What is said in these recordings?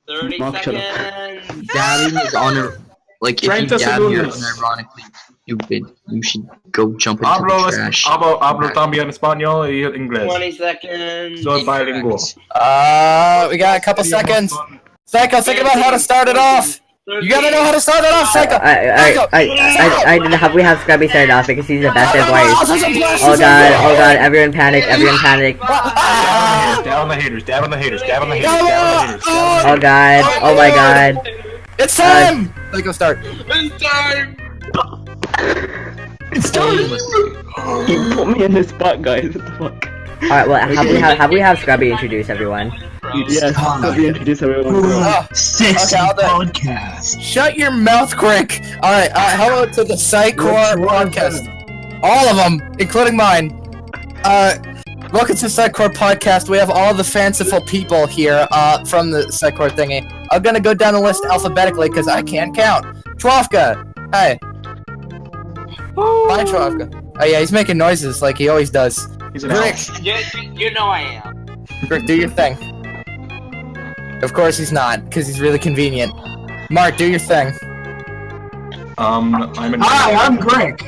30 Mark, shut seconds. Dabbing is like, if you dab, you're unironically stupid. You should go jump into the trash. Hablo también español y inglés. 20 seconds. Soy bilingual. We got a couple seconds. SyKo, think about how to start it off. You gotta know how to start it off, SyKo. Have we have Scrubby started off because he's the best at voice. Oh god, everyone panic, Dab on the haters. Oh god, oh my god. It's time! SyKo, start. It's time! You put me in the spot, guys. What the fuck? Alright, well, have we have Scrubby introduce everyone? Yes, Scrubby introduce everyone. Sexy podcast. Shut your mouth, Grick. Alright, hello to the SyKore podcast. All of them, including mine. Welcome to SyKore podcast. We have all the fanciful people here, from the SyKore thingy. I'm gonna go down the list alphabetically, because I can't count. Chwaftka! Hey. Bye, Chwaftka. Oh yeah, he's making noises like he always does. Grick! You know I am. Grick, do your thing. Of course he's not, because he's really convenient. Mark, do your thing. Hi, I'm Grick.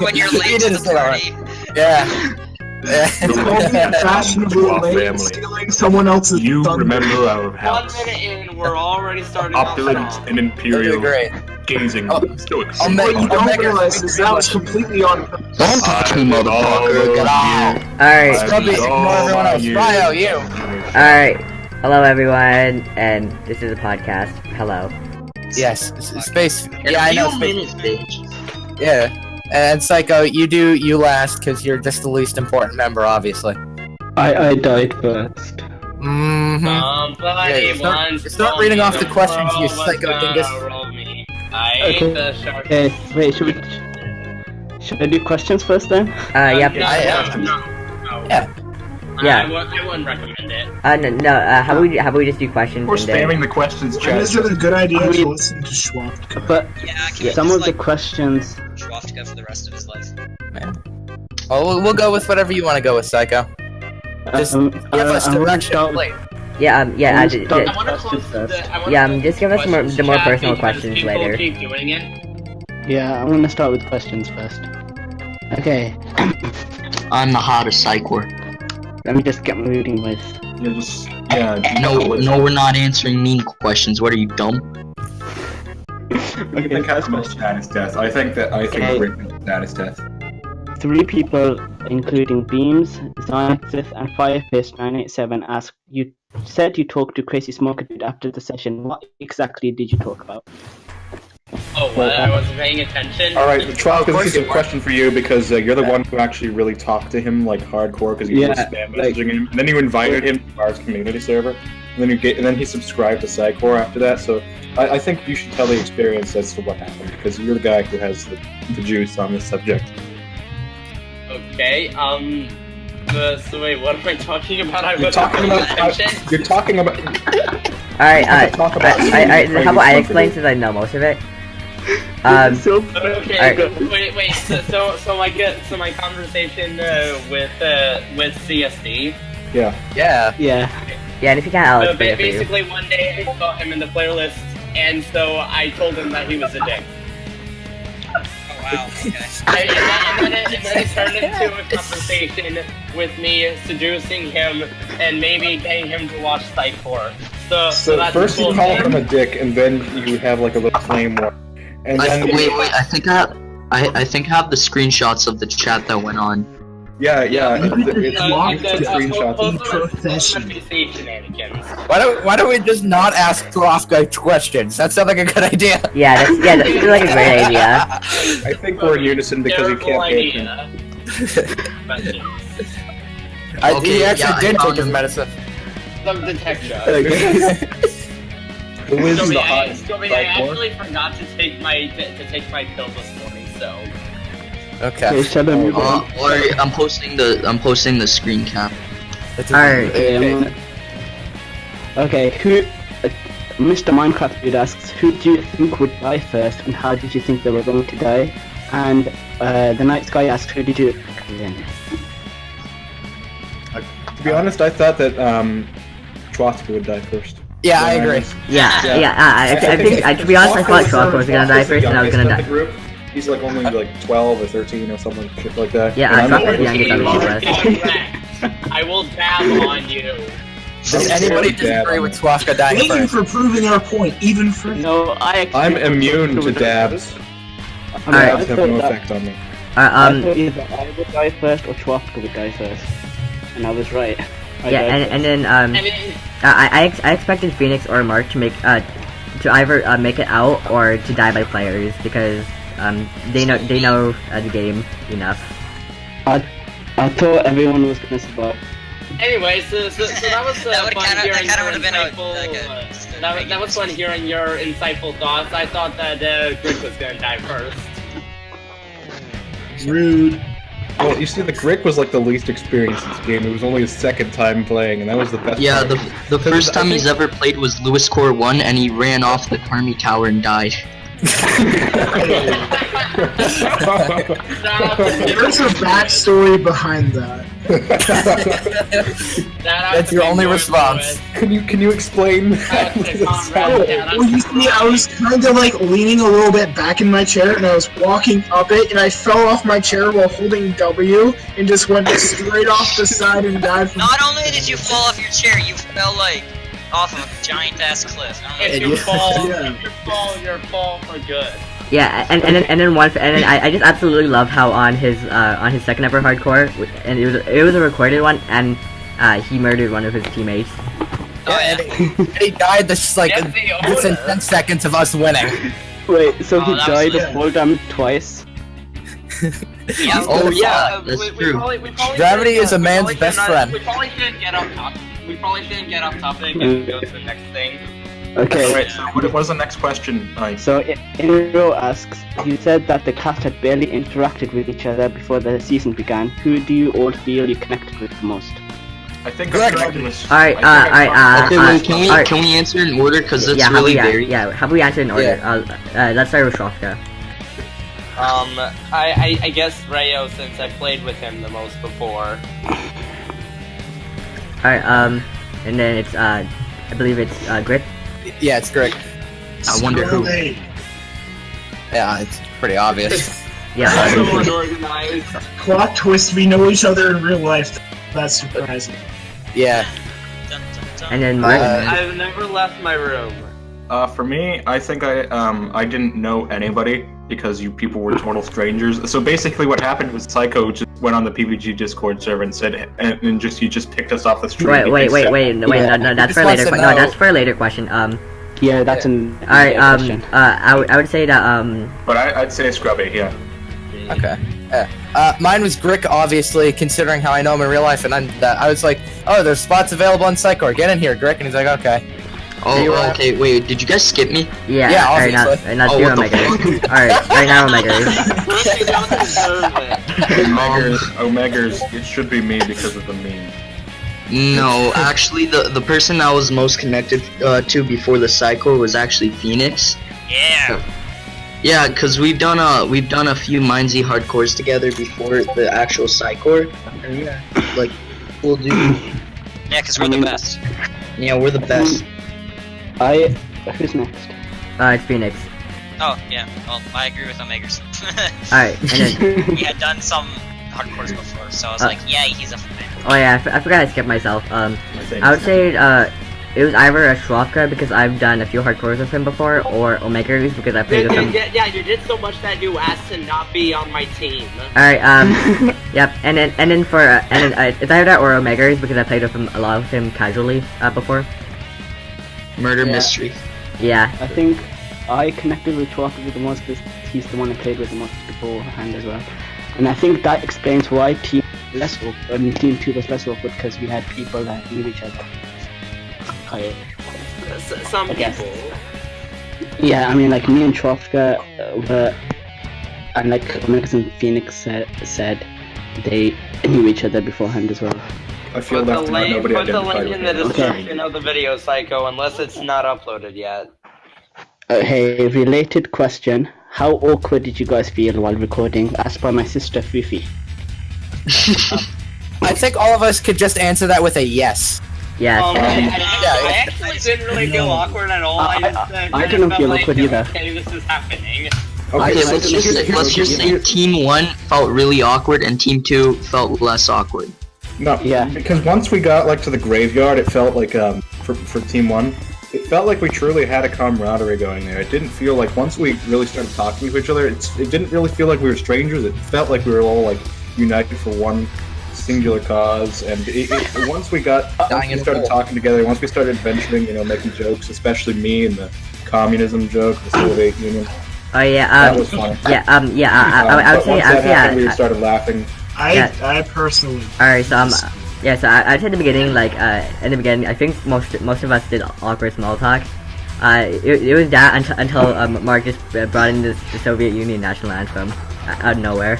when you're late to the party. Yeah. Fashionable lady stealing someone else's. You remember our house. 1 minute in, we're already starting. Opulent and imperial. Great. Gazing. What you don't realize is that was completely on. Don't touch me, motherfucker. Get out. Alright. Scrubby, ignore everyone else. Ryo, you. Alright. Hello everyone, and this is a podcast. Hello. Yes, space. Yeah, I know. Minutes, bitch. Yeah. And SyKo, you last, because you're just the least important member, obviously. I died first. Somebody wants start reading off the questions, you SyKo dingus. Okay, wait, should I do questions first then? Yep. Yeah. I wouldn't recommend it. How about we just do questions? We're spamming the questions chat. Is it a good idea to listen to Chwaftka? But some of the questions. Chwaftka for the rest of his life. Oh, we'll go with whatever you want to go with, SyKo. Just give us direction. Just give us the more personal questions later. Keep doing it. Yeah, I'm gonna start with questions first. Okay. I'm the hottest SyKore. Let me just get my reading voice. No, we're not answering mean questions. What are you, dumb? Okay, status test. I think Grick status test. 3 people, including Beams, Xanaxis, and Fireface987, asked, you said you talked to Crazy Smoker Dude after the session. What exactly did you talk about? Oh, what? I wasn't paying attention. Alright, Chwaftka, this is a question for you because you're the one who actually really talked to him like hardcore because you were spam messaging him, and then you invited him to our community server, and then he subscribed to SyKore after that. So I think you should tell the experience as to what happened because you're the guy who has the juice on this subject. Okay, so wait, what am I talking about? You're talking about. Alright, how about I explain since I know most of it? Okay, wait. So my conversation with CSD. Yeah. Yeah, and if you can't, I'll explain it for you. Basically, one day I saw him in the player list, and so I told him that he was a dick. Wow, okay. And then it turned into a conversation with me seducing him and maybe getting him to watch SyKore. So that's first you call him a dick, and then you have like a little flame war. And then wait, I think I have the screenshots of the chat that went on. Yeah, it's locked to screenshots. Why don't we just not ask Chwaftka questions? That sounds like a good idea. Yeah, that's like a great idea. I think we're in unison because he can't pay attention. He actually did take his medicine. Some detection. Who is the hottest? I actually forgot to take my pill this morning, so. Okay. I'm posting the screen cap. Alright. Okay, Mr. Minecraft Dude asks, who do you think would die first, and how did you think they were going to die? And the Night Sky asks, who did you win? To be honest, I thought that Chwaftka would die first. Yeah, I agree. I think, to be honest, I thought Chwaftka was gonna die first, and I was gonna die. Group. He's like only like 12 or 13 or something shit like that. Yeah, I Chwaftka the youngest out of the rest. I will dab on you. Does anybody disagree with Chwaftka dying Thank you first? for proving our point, even for No, I'm immune to dabs. Alright, Dabs have no effect on me. I thought either I would die first or Chwaftka would die first. And I was right. And then I expected Phoenix or Mark to to either make it out or to die by players because they know the game enough. I thought everyone was gonna survive. Anyway, so that was fun hearing that was fun hearing your insightful thoughts. I thought that Grick was gonna die first. rude. Well, you see, the Grick was like the least experienced in this game. It was only his second time playing, and that was the best. Yeah, part. the first time he's ever played was Lewis Core 1, and he ran off the army tower and died. There's a backstory behind that. That's your only response. Can you explain? Well, you see, I was kind of like leaning a little bit back in my chair, and I was walking up it, and I fell off my chair while holding W, and just went straight off the side and died. Not only did you fall off your chair, you fell like off of a giant ass cliff. If you fall, you're fall for good. Yeah, and then I just absolutely love how on his second ever hardcore, and it was a recorded one, and he murdered one of his teammates. Oh, yeah. And he died within 10 seconds of us winning. Wait, so he that died was of fall damage twice? Yeah, Oh yeah, that's true. Gravity is a man's best friend. We probably shouldn't get off topic. And go to the next thing. Okay. Alright, so what was the next question, Mike? So Inro asks, you said that the cast had barely interacted with each other before the season began. Who do you all feel you connected with the most? I think Greg. Alright, Okay, wait, can we answer in order? Because it's really varied. Yeah, have we answered in order? Let's start with Chwaftka. I guess Rayo, since I played with him the most before. Alright, and then it's I believe it's Grick. Yeah, it's Grick. I wonder who. Yeah, it's pretty obvious. Yeah. Plot twist, we know each other in real life. That's surprising. Yeah. And then Mark. I've never left my room. For me, I think I didn't know anybody because you people were total strangers. So basically, what happened was SyKo just went on the PvG Discord server and said, and he just picked us off the street. Wait, no, that's for later. No, that's for a later question. Yeah, that's an Alright, question. I would say that But I'd say Scrubby, yeah. Okay. Mine was Grick, obviously, considering how I know him in real life, and I was like, oh, there's spots available on SyKore. Get in here, Grick, and he's like, okay. Oh, okay, wait, did you guys skip me? Yeah, alright, obviously. now Oh, you're what the Omegers. Alright, right now Omegers. Omegers, it should be me because of the meme. No, actually, the person I was most connected to before the SyKore was actually Phoenix. Yeah. Yeah, cause we've done a few MineZ hardcores together before the actual SyKore. And yeah, like, cool dude. Yeah, because we're the best. Yeah, we're the best. Who's next? It's Phoenix. Oh, yeah. Well, I agree with Omegers. Alright, and then He had done some hardcores before, so I was like, yeah, he's a fan. oh yeah, I forgot I skipped myself. I would say it was either a Chwaftka because I've done a few hardcores with him before, or Omegers because I played with him. Yeah, you did so much that you asked to not be on my team. Alright, yep, and then it's either that or Omegers because I played with him a lot with him casually before. Murder mystery. Yeah. I think I connected with Chwaftka the most because he's the one I played with the most beforehand as well. And I think that explains why Team 2 was less awkward because we had people that knew each other. Some people. Yeah, I mean, like me and Chwaftka were, and like Omegers and Phoenix said they knew each other beforehand as well. I feel Put the left out, nobody link in identified the with me. description of the video, SyKo, unless it's not uploaded yet. Hey, related question. How awkward did you guys feel while recording? Asked by my sister Fifi. I think all of us could just answer that with a yes. Yes. I actually didn't really feel awkward at all. I didn't feel like, awkward either. okay, this is happening. Okay, let's just say Team 1 felt really awkward and Team 2 felt less awkward. No, because once we got like to the graveyard, it felt like for Team 1, it felt like we truly had a camaraderie going there. It didn't feel like once we really started talking to each other, it didn't really feel like we were strangers. It felt like we were all like united for one singular cause. And once we started talking together, once we started venturing, making jokes, especially me and the communism joke, the Soviet Union. Oh yeah. Um, that was funny. I would say we started laughing. I personally. Alright, so so I'd say in the beginning, I think most of us did awkward small talk. It was that until Mark just brought in the Soviet Union national anthem out of nowhere.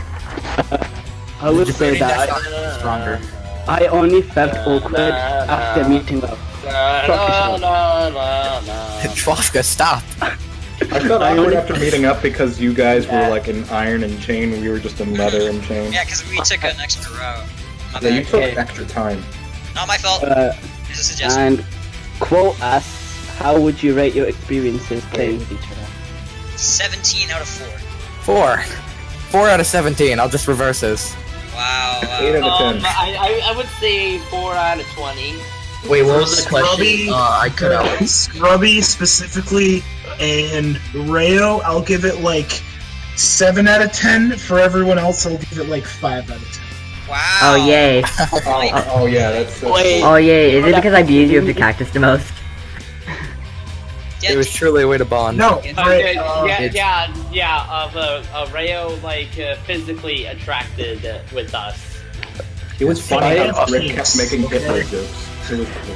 I would say that stronger. I only felt awkward after meeting up. Chwaftka, stop. I felt awkward after meeting up because you guys were like in iron and chain, and we were just in leather and chain. Yeah, because we took an extra row. Yeah, you took extra time. Not my fault. Just a suggestion. And quote asks, how would you rate your experiences playing with each other? 17 out of 4. 4 out of 17. I'll just reverse this. Wow. 8 out of 10. I would say 4 out of 20. Wait, what was the question? I cut out. Scrubby specifically, and Rayo, I'll give it like 7 out of 10. For everyone else, I'll give it like 5 out of 10. Wow. Oh yay. Oh yeah, that's Oh yay, is it because I abused you of the cactus the most? It was truly a way to bond. No, Rayo physically attracted with us. It was funny how Grick kept making Hitler jokes.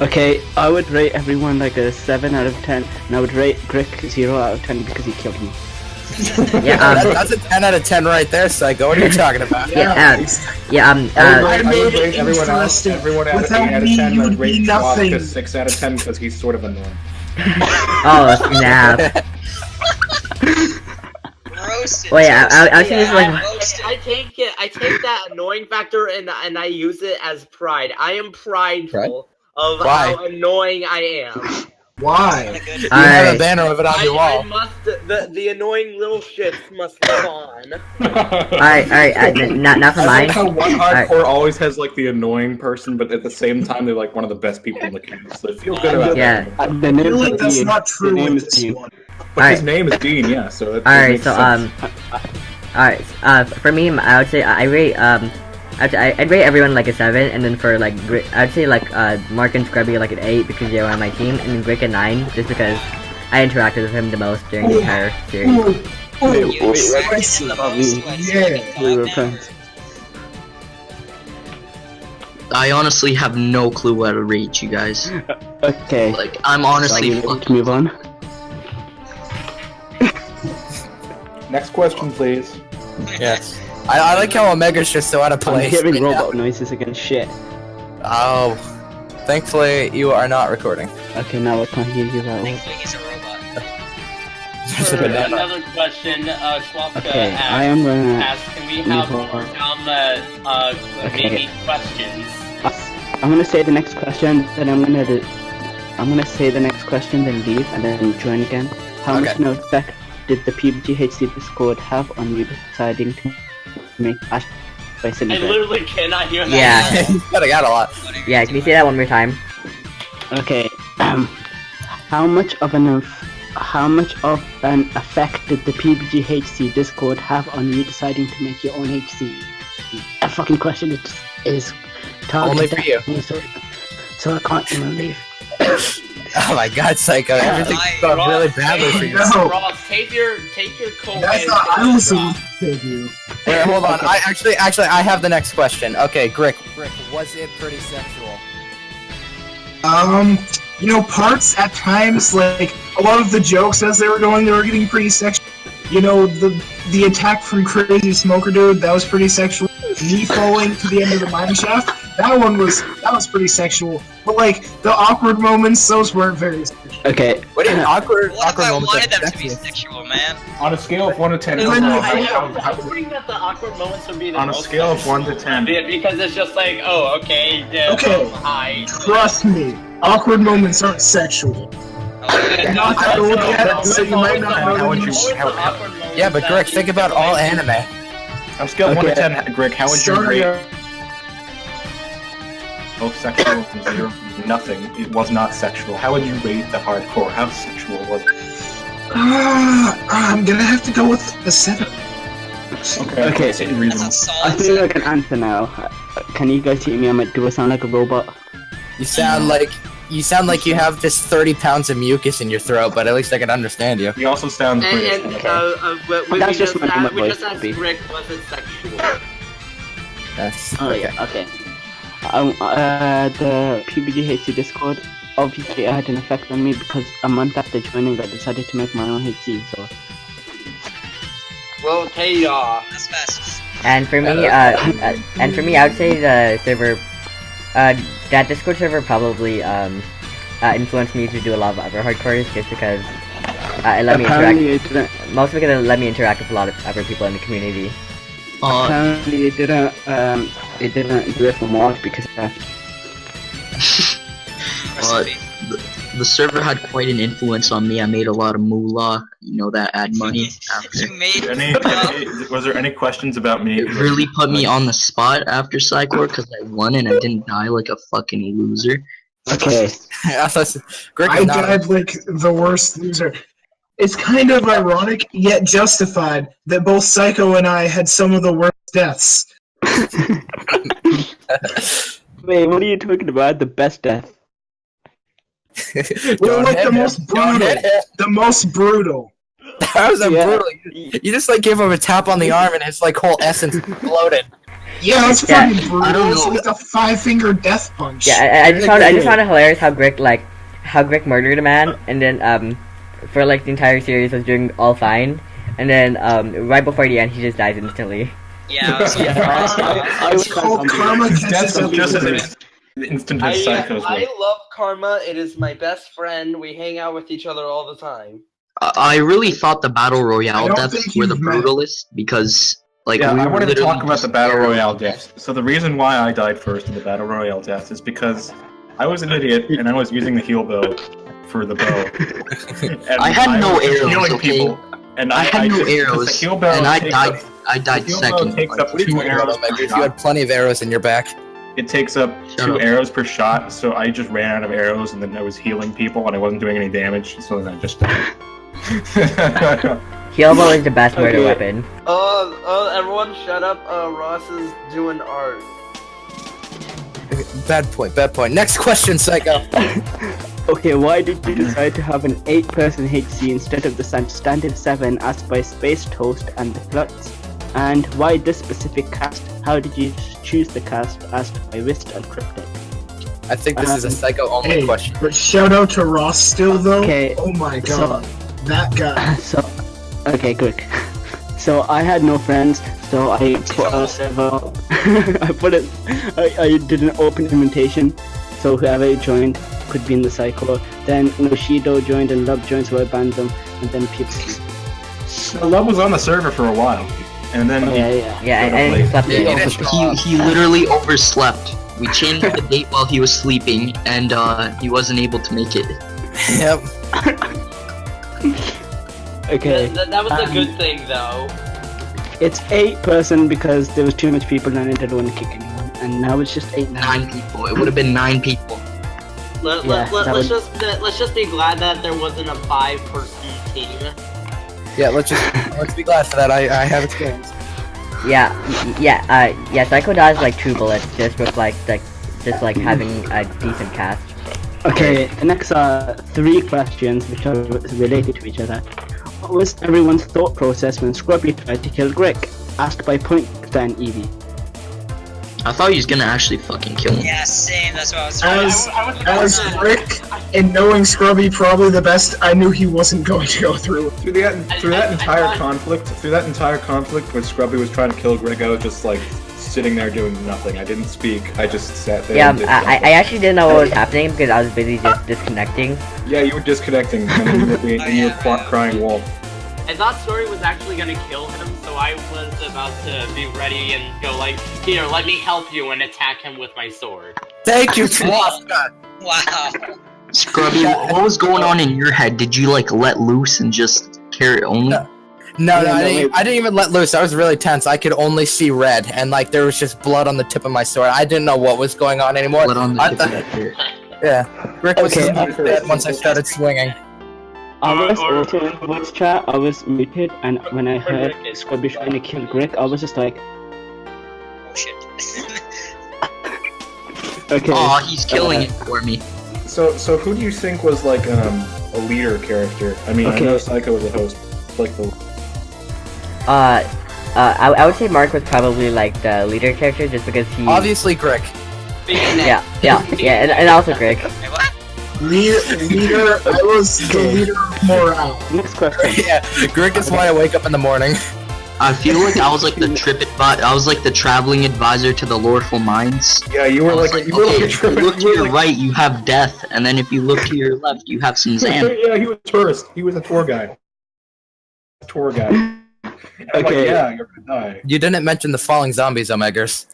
Okay, I would rate everyone like a 7 out of 10, and I would rate Grick 0 out of 10 because he killed me. That's a 10 out of 10 right there, SyKo. What are you talking about? I would rate everyone else. Everyone out of 8 out of 10. I would rate Chwaftka 6 out of 10 because he's sort of annoying. Oh snap! Wait, I think it's like I take that annoying factor and I use it as pride. I am prideful of how annoying I am. Why? You have a banner of it on your wall. I must. The annoying little shits must live on. Alright, not for mine. I like how one hardcore always has like the annoying person, but at the same time they're like one of the best people in the game. So I feel good about that. The name is that's Dean. not true. The name is Dean. But his name is Dean, yeah. So that Alright, makes sense. for me, I would say I'd rate everyone like a 7, and then for like I'd say like Mark and Scrubby like an 8 because they were on my team, and then Grick a 9 just because I interacted with him the most during the entire series. We were friends. I honestly have no clue where to reach you guys. Okay. Like, I'm honestly let's move on. Next question, please. Yes. I like how Omega's just so out of place. I'm hearing robot noises again. Shit. Oh. Thankfully, you are not recording. Okay, now I can't hear you at all. Thankfully, he's a robot. For another question, Chwaftka I am gonna ask, can we have more maybe questions? I'm gonna say the next question, then I'm gonna say the next question, then leave, and then join again. How much no effect did the PBGHC Discord have on you deciding to make Ash by I Cinnamon? literally cannot hear that. Yeah. I got a lot. Yeah, can you say that one more time? Okay. How much of an effect did the PBGHC Discord have on you deciding to make your own HC? That fucking question is only for you. So I can't even leave. Oh my god, SyKo, everything's going really badly for you. No. Ross, take your coat. That's not. I was supposed to do. Wait, hold on. I actually, I have the next question. Okay, Grick, was it pretty sexual? Parts at times, like a lot of the jokes as they were going, they were getting pretty sexual. The attack from Crazy Smoker Dude, that was pretty sexual. Me falling to the end of the mine shaft, that was pretty sexual. But like the awkward moments, those weren't very sexual. Okay. What do you awkward What if I moments? wanted them to be sexual, man? On a scale of 1 to 10, I think that the awkward moments would be the on a most scale of 1 to 10, because it's just like, oh, okay, Okay. hi. Trust me, awkward moments aren't sexual. Okay. Not that old yet, so you might not know How would the you- news. Yeah, but Grick, think about all anime. On scale of 1 to Okay. 10, Grick, how would you Sorry, rate both sexual from 0 to nothing? It was not sexual. How would you rate the hardcore? How sexual was it? I'm gonna have to go with the 7. Okay. It's That's a reasonable. I solid think I can answer now. Can you guys hear me? Do I sound like a robot? You sound like you have this 30 pounds of mucus in your throat, but at least I can understand you. He also sounds British. That's just my normal we voice, just asked Steve. Rick, was it sexual? That's Oh okay. yeah, okay. The PBGHC Discord, obviously it had an effect on me because a month after joining I decided to make my own HC, so... Well, okay, That's fast. And for me, I would say the server, that Discord server probably influenced me to do a lot of other hardcores just because it let me Apparently interact. Mostly because it let me interact with a lot of other people in the community. Apparently it didn't do it for March because The server had quite an influence on me. I made a lot of moolah, that ad money. You made. Was there any questions about me? It really put me on the spot after SyKore because I won and I didn't die like a fucking loser. Okay. I thought Grick I is not. died like the worst loser. It's kind of ironic, yet justified, that both SyKo and I had some of the worst deaths. Wait, what are you talking about? The best death? We're Don't like hit the him. most Don't brutal. hit him. The most brutal. That was Yeah. brutal. You just like give him a tap on the arm and his like whole essence exploded. Yeah, that's Yeah, fucking brutal. I don't It's know. like a 5-finger death punch. Yeah, I just found it hilarious how Grick murdered a man and then for like the entire series was doing all fine, and then right before the end he just dies instantly. Yeah, I was like, I It's called karma His catches death up was just with as you. instant as Psycho's was. love Karma. It is my best friend. We hang out with each other all the time. I really thought the battle I royale don't deaths think were the you've met- brutalest because we I were wanted to literally talk about just the battle arrows. royale deaths. So the reason why I died first in the battle royale deaths is because I was an idiot and I was using the heal bow for the bow. And I had no was arrows, healing okay? people, and I had no just, arrows, the heal bow and I takes died. up- I died the heal bow second. takes up What are you 2 talking about, arrows per Omegers? You shot. had plenty of arrows in your back. It takes up Shut 2 up. arrows per shot, so I just ran out of arrows, and then I was healing people, and I wasn't doing any damage, so then I just died. Healable is the best murder Okay. weapon. Everyone shut up. Ross is doing art. Bad point. Next question, Psycho. Okay, why did you decide to have an 8-person HC instead of the standard 7 asked by Space Toast and the Kluts? And why this specific cast? How did you choose the cast asked by Wist and Cryptic? I think this is a Psycho only Hey, question. but shout out to Ross still though. Okay, Oh my so- god, that guy. So, okay, quick. So I had no friends, so I put a server. I did an open invitation, so whoever joined could be in the SyKore. Then Noshido joined and Love joined, so I banned them, and then people. Love was on the server for a while, and then Yeah. Yeah, Shut up, and Blake. slept Yeah, in. you didn't- He literally overslept. We changed the date while he was sleeping, and he wasn't able to make it. Yep. Okay. That was a good thing, though. It's 8-person because there was too much people and I didn't want to kick anyone, and now it's just 8 now. 9 people. It would have been 9 people. Let's just be glad that there wasn't a 5-person team. Yeah, let's be glad for that. I have experience. Yeah, SyKo dies like 2 bullets just with having a decent cast. Okay, the next are 3 questions which are related to each other. What was everyone's thought process when Scrubby tried to kill Grick? Asked by Point and Evie. I thought he was gonna actually fucking kill him. yeah, same. That's what I was thinking. As Rick, and knowing Scrubby probably the best, I knew he wasn't going to go through. through that entire conflict when Scrubby was trying to kill Greg, I was just like sitting there doing nothing. I didn't speak. I just sat there. Yeah, and did I nothing. actually didn't know what was happening because I was busy just disconnecting. Yeah, you were disconnecting, and then you were crying wolf. I thought Story was actually gonna kill him, so I was about to be ready and go like, here, let me help you and attack him with my sword. Thank you, Chwaftka. Wow. Scrubby, what was going on in your head? Did you like let loose and just carry only? No, I didn't even let loose. I was really tense. I could only see red, and like there was just blood on the tip of my sword. I didn't know what was going on anymore. Blood on the tip of that hair. Yeah, Grick was Okay, dead once I started swinging. I was also in voice chat, I was muted, and when I heard Scrubby trying to kill Grick, I was just like, Oh shit. okay. Aw, he's killing it for me. So who do you think was like a leader character? I mean, I know SyKo was a host. Like the. I would say Mark was probably like the leader character just because he. Obviously, Grick. Yeah, and also Grick. Wait, what? Leader, I was the leader of morale. Next question. Yeah, Grick is why I wake up in the morning. I feel like I was like the I was like the traveling advisor to the Lorfaul Mines. Yeah, you were like, you were okay, like a if you look to your right, you have death, and then if you look to your left, you have some sand. Yeah, he was a tourist. He was a tour guide. And I'm like, yeah, you're gonna die. You didn't mention the falling zombies, Omegers.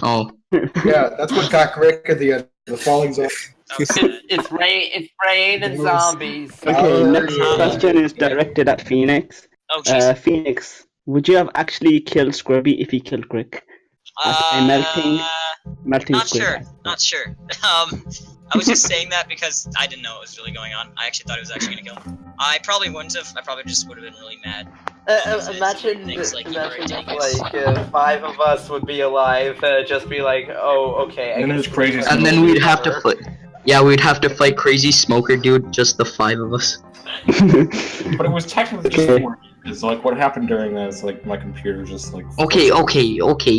Oh. Yeah, that's what got Grick at the end. The falling zone. It's rain and zombies. Okay, next question is directed at Phoenix. Oh jeez. Phoenix, would you have actually killed Scrubby if he killed Grick? By melting Not Grick. sure. Not sure. I was just saying that because I didn't know what was really going on. I actually thought he was actually gonna kill him. I probably wouldn't have. I probably just would have been really mad. Imagine Things like five of us would be alive, just be like, oh, okay. And then it's crazy. And then we'd have to fight. Yeah, we'd have to fight Crazy Smoker Dude, just the 5 of us. But it was technically just 4 years. Like, what happened during that is, like, my computer just, like... Okay,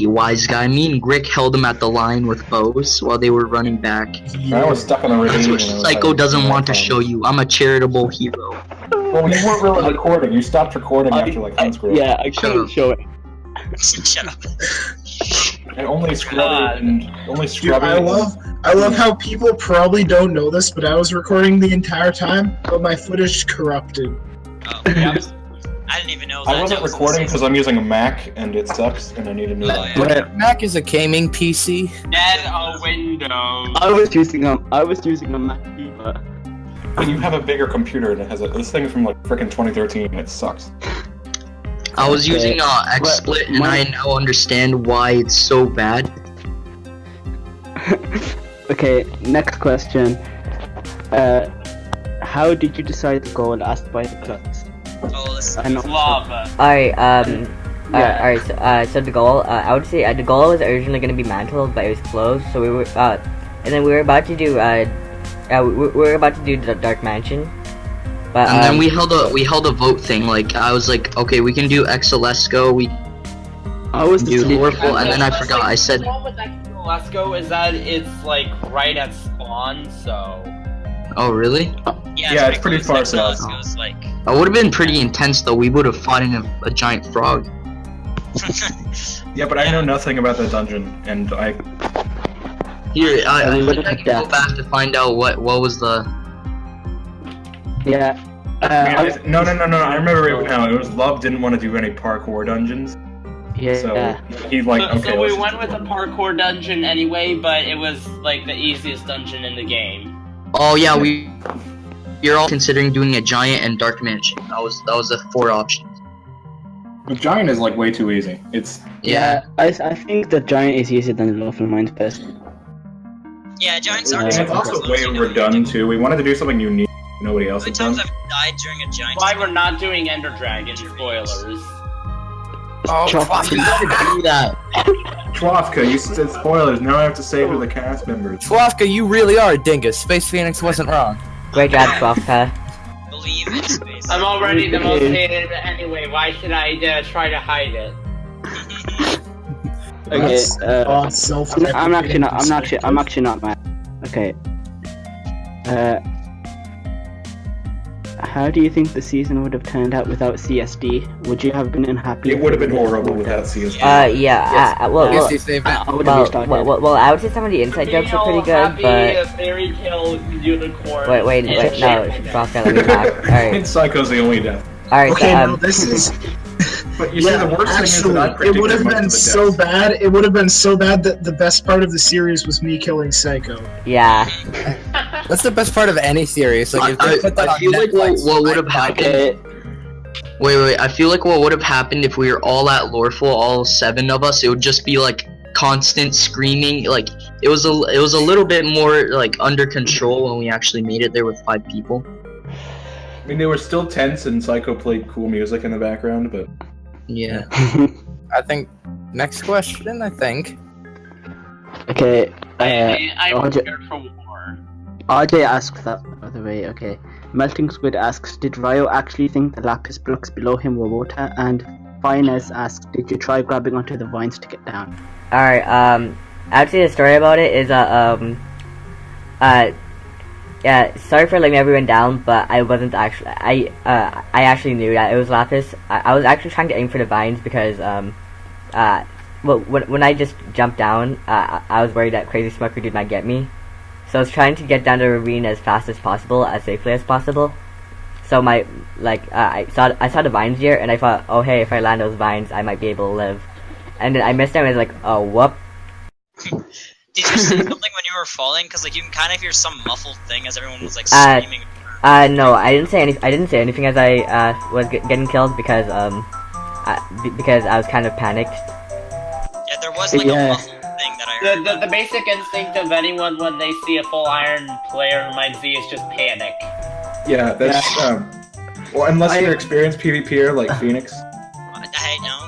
wise guy. Me and Grick held him at the line with bows while they were running back. I was stuck on the ravine. That's what SyKo doesn't want to show you. I'm a charitable hero. Well, you weren't really recording. You stopped recording after, like, Cancerous. Yeah, I couldn't show it. Shut up. And only Scrubby Dude, I love how people probably don't know this, but I was recording the entire time, but my footage corrupted. Oh, yeah. I didn't even know that. I wasn't recording because I'm using a Mac and it sucks, and I need a new one. yeah. Mac is a gaming PC. Dead a window. I was using a Mac, but But you have a bigger computer and it has this thing from like frickin' 2013 and it sucks. I was using XSplit and I now understand why it's so bad. okay, next question. How did you decide the goal asked by the class? Oh, this I know. Lava. Alright, so the goal, I would say the goal was originally gonna be Mantle, but it was closed, so we were, and then we were about to do, we were about to do the Dark Mansion. But, and then we held a vote thing, like, I was like, okay, we can do Exalesco, I was do Lorfaul, and then I forgot, I said... The problem with Exalesco is that it's, like, right at spawn, so... Oh, really? Yeah, it's pretty far south. Like... That would have been pretty intense, though. We would have fought in a giant frog. Yeah, but I know nothing about the dungeon, and I... Here, I can go back to find out what was the... Yeah. No, I remember it now. It was Love didn't want to do any parkour dungeons. Yeah. So he's like, okay. So we went with a parkour dungeon anyway, but it was like the easiest dungeon in the game. Oh yeah, you're all considering doing a giant and dark mansion. That was the 4 options. The giant is like way too easy. It's I think the giant is easier than the Lorfaul Mines person. Yeah, giants Yeah. are. and it's also way overdone too. We wanted to do something unique. Nobody else How has many done. times I've died during a giant? Why we're not doing Ender Dragon spoilers? Oh, Chwaftka, you gotta do that. Chwaftka, you said spoilers. Now I have to say who the cast members. Chwaftka, you really are a dingus. SpaceFenix wasn't wrong. great job, Chwaftka. Believe in space. I'm already the most hated anyway. Why should I try to hide it? Okay. I'm self-deprecating. actually not mad. Okay. How do you think the season would have turned out without CSD? Would you have been unhappy? It would have been horrible without CSD. Well, I would say some of the inside jokes are pretty good, but... Fairy tale unicorn. Wait, no, Chwaftka, let me talk. Alright. SyKo's the only death. Alright, Okay, no, this is. But you see, the worst thing is that I Actually, it would have predicted been most of the so deaths. bad. It would have been so bad that the best part of the series was me killing SyKo. yeah. That's the best part of any series. Like, if they put that I on feel like Netflix, what would have happened. Wait. I feel like what would have happened if we were all at Lorfaul, all 7 of us, it would just be like constant screaming. Like it was a little bit more like under control when we actually made it there with 5 people. I mean, they were still tense, and SyKo played cool music in the background, but Yeah. I think next question. I think. Okay. I'm RJ, prepared for war. RJ asks that, by the way. Okay. Melting Squid asks, did Ryo actually think the lapis blocks below him were water? And MineZ asks, did you try grabbing onto the vines to get down? Alright, actually the story about it is, yeah, sorry for letting everyone down, but I wasn't actually, I actually knew that it was lapis. I was actually trying to aim for the vines because, well, when I just jumped down, I was worried that Crazy Smoker Dude might get me. So I was trying to get down the ravine as fast as possible, as safely as possible. So I saw the vines here, and I thought, oh hey, if I land those vines, I might be able to live. And then I missed them, and I was like, oh whoop. Did you see something when you were falling? Because like you can kind of hear some muffled thing as everyone was like screaming. No, I didn't say anything as I was getting killed because I was kind of panicked. Yeah, there was like a muffled thing that I heard. The basic instinct of anyone when they see a full iron player MineZ is just panic. yeah, that's well, unless you're an experienced PvPer like Phoenix. I know.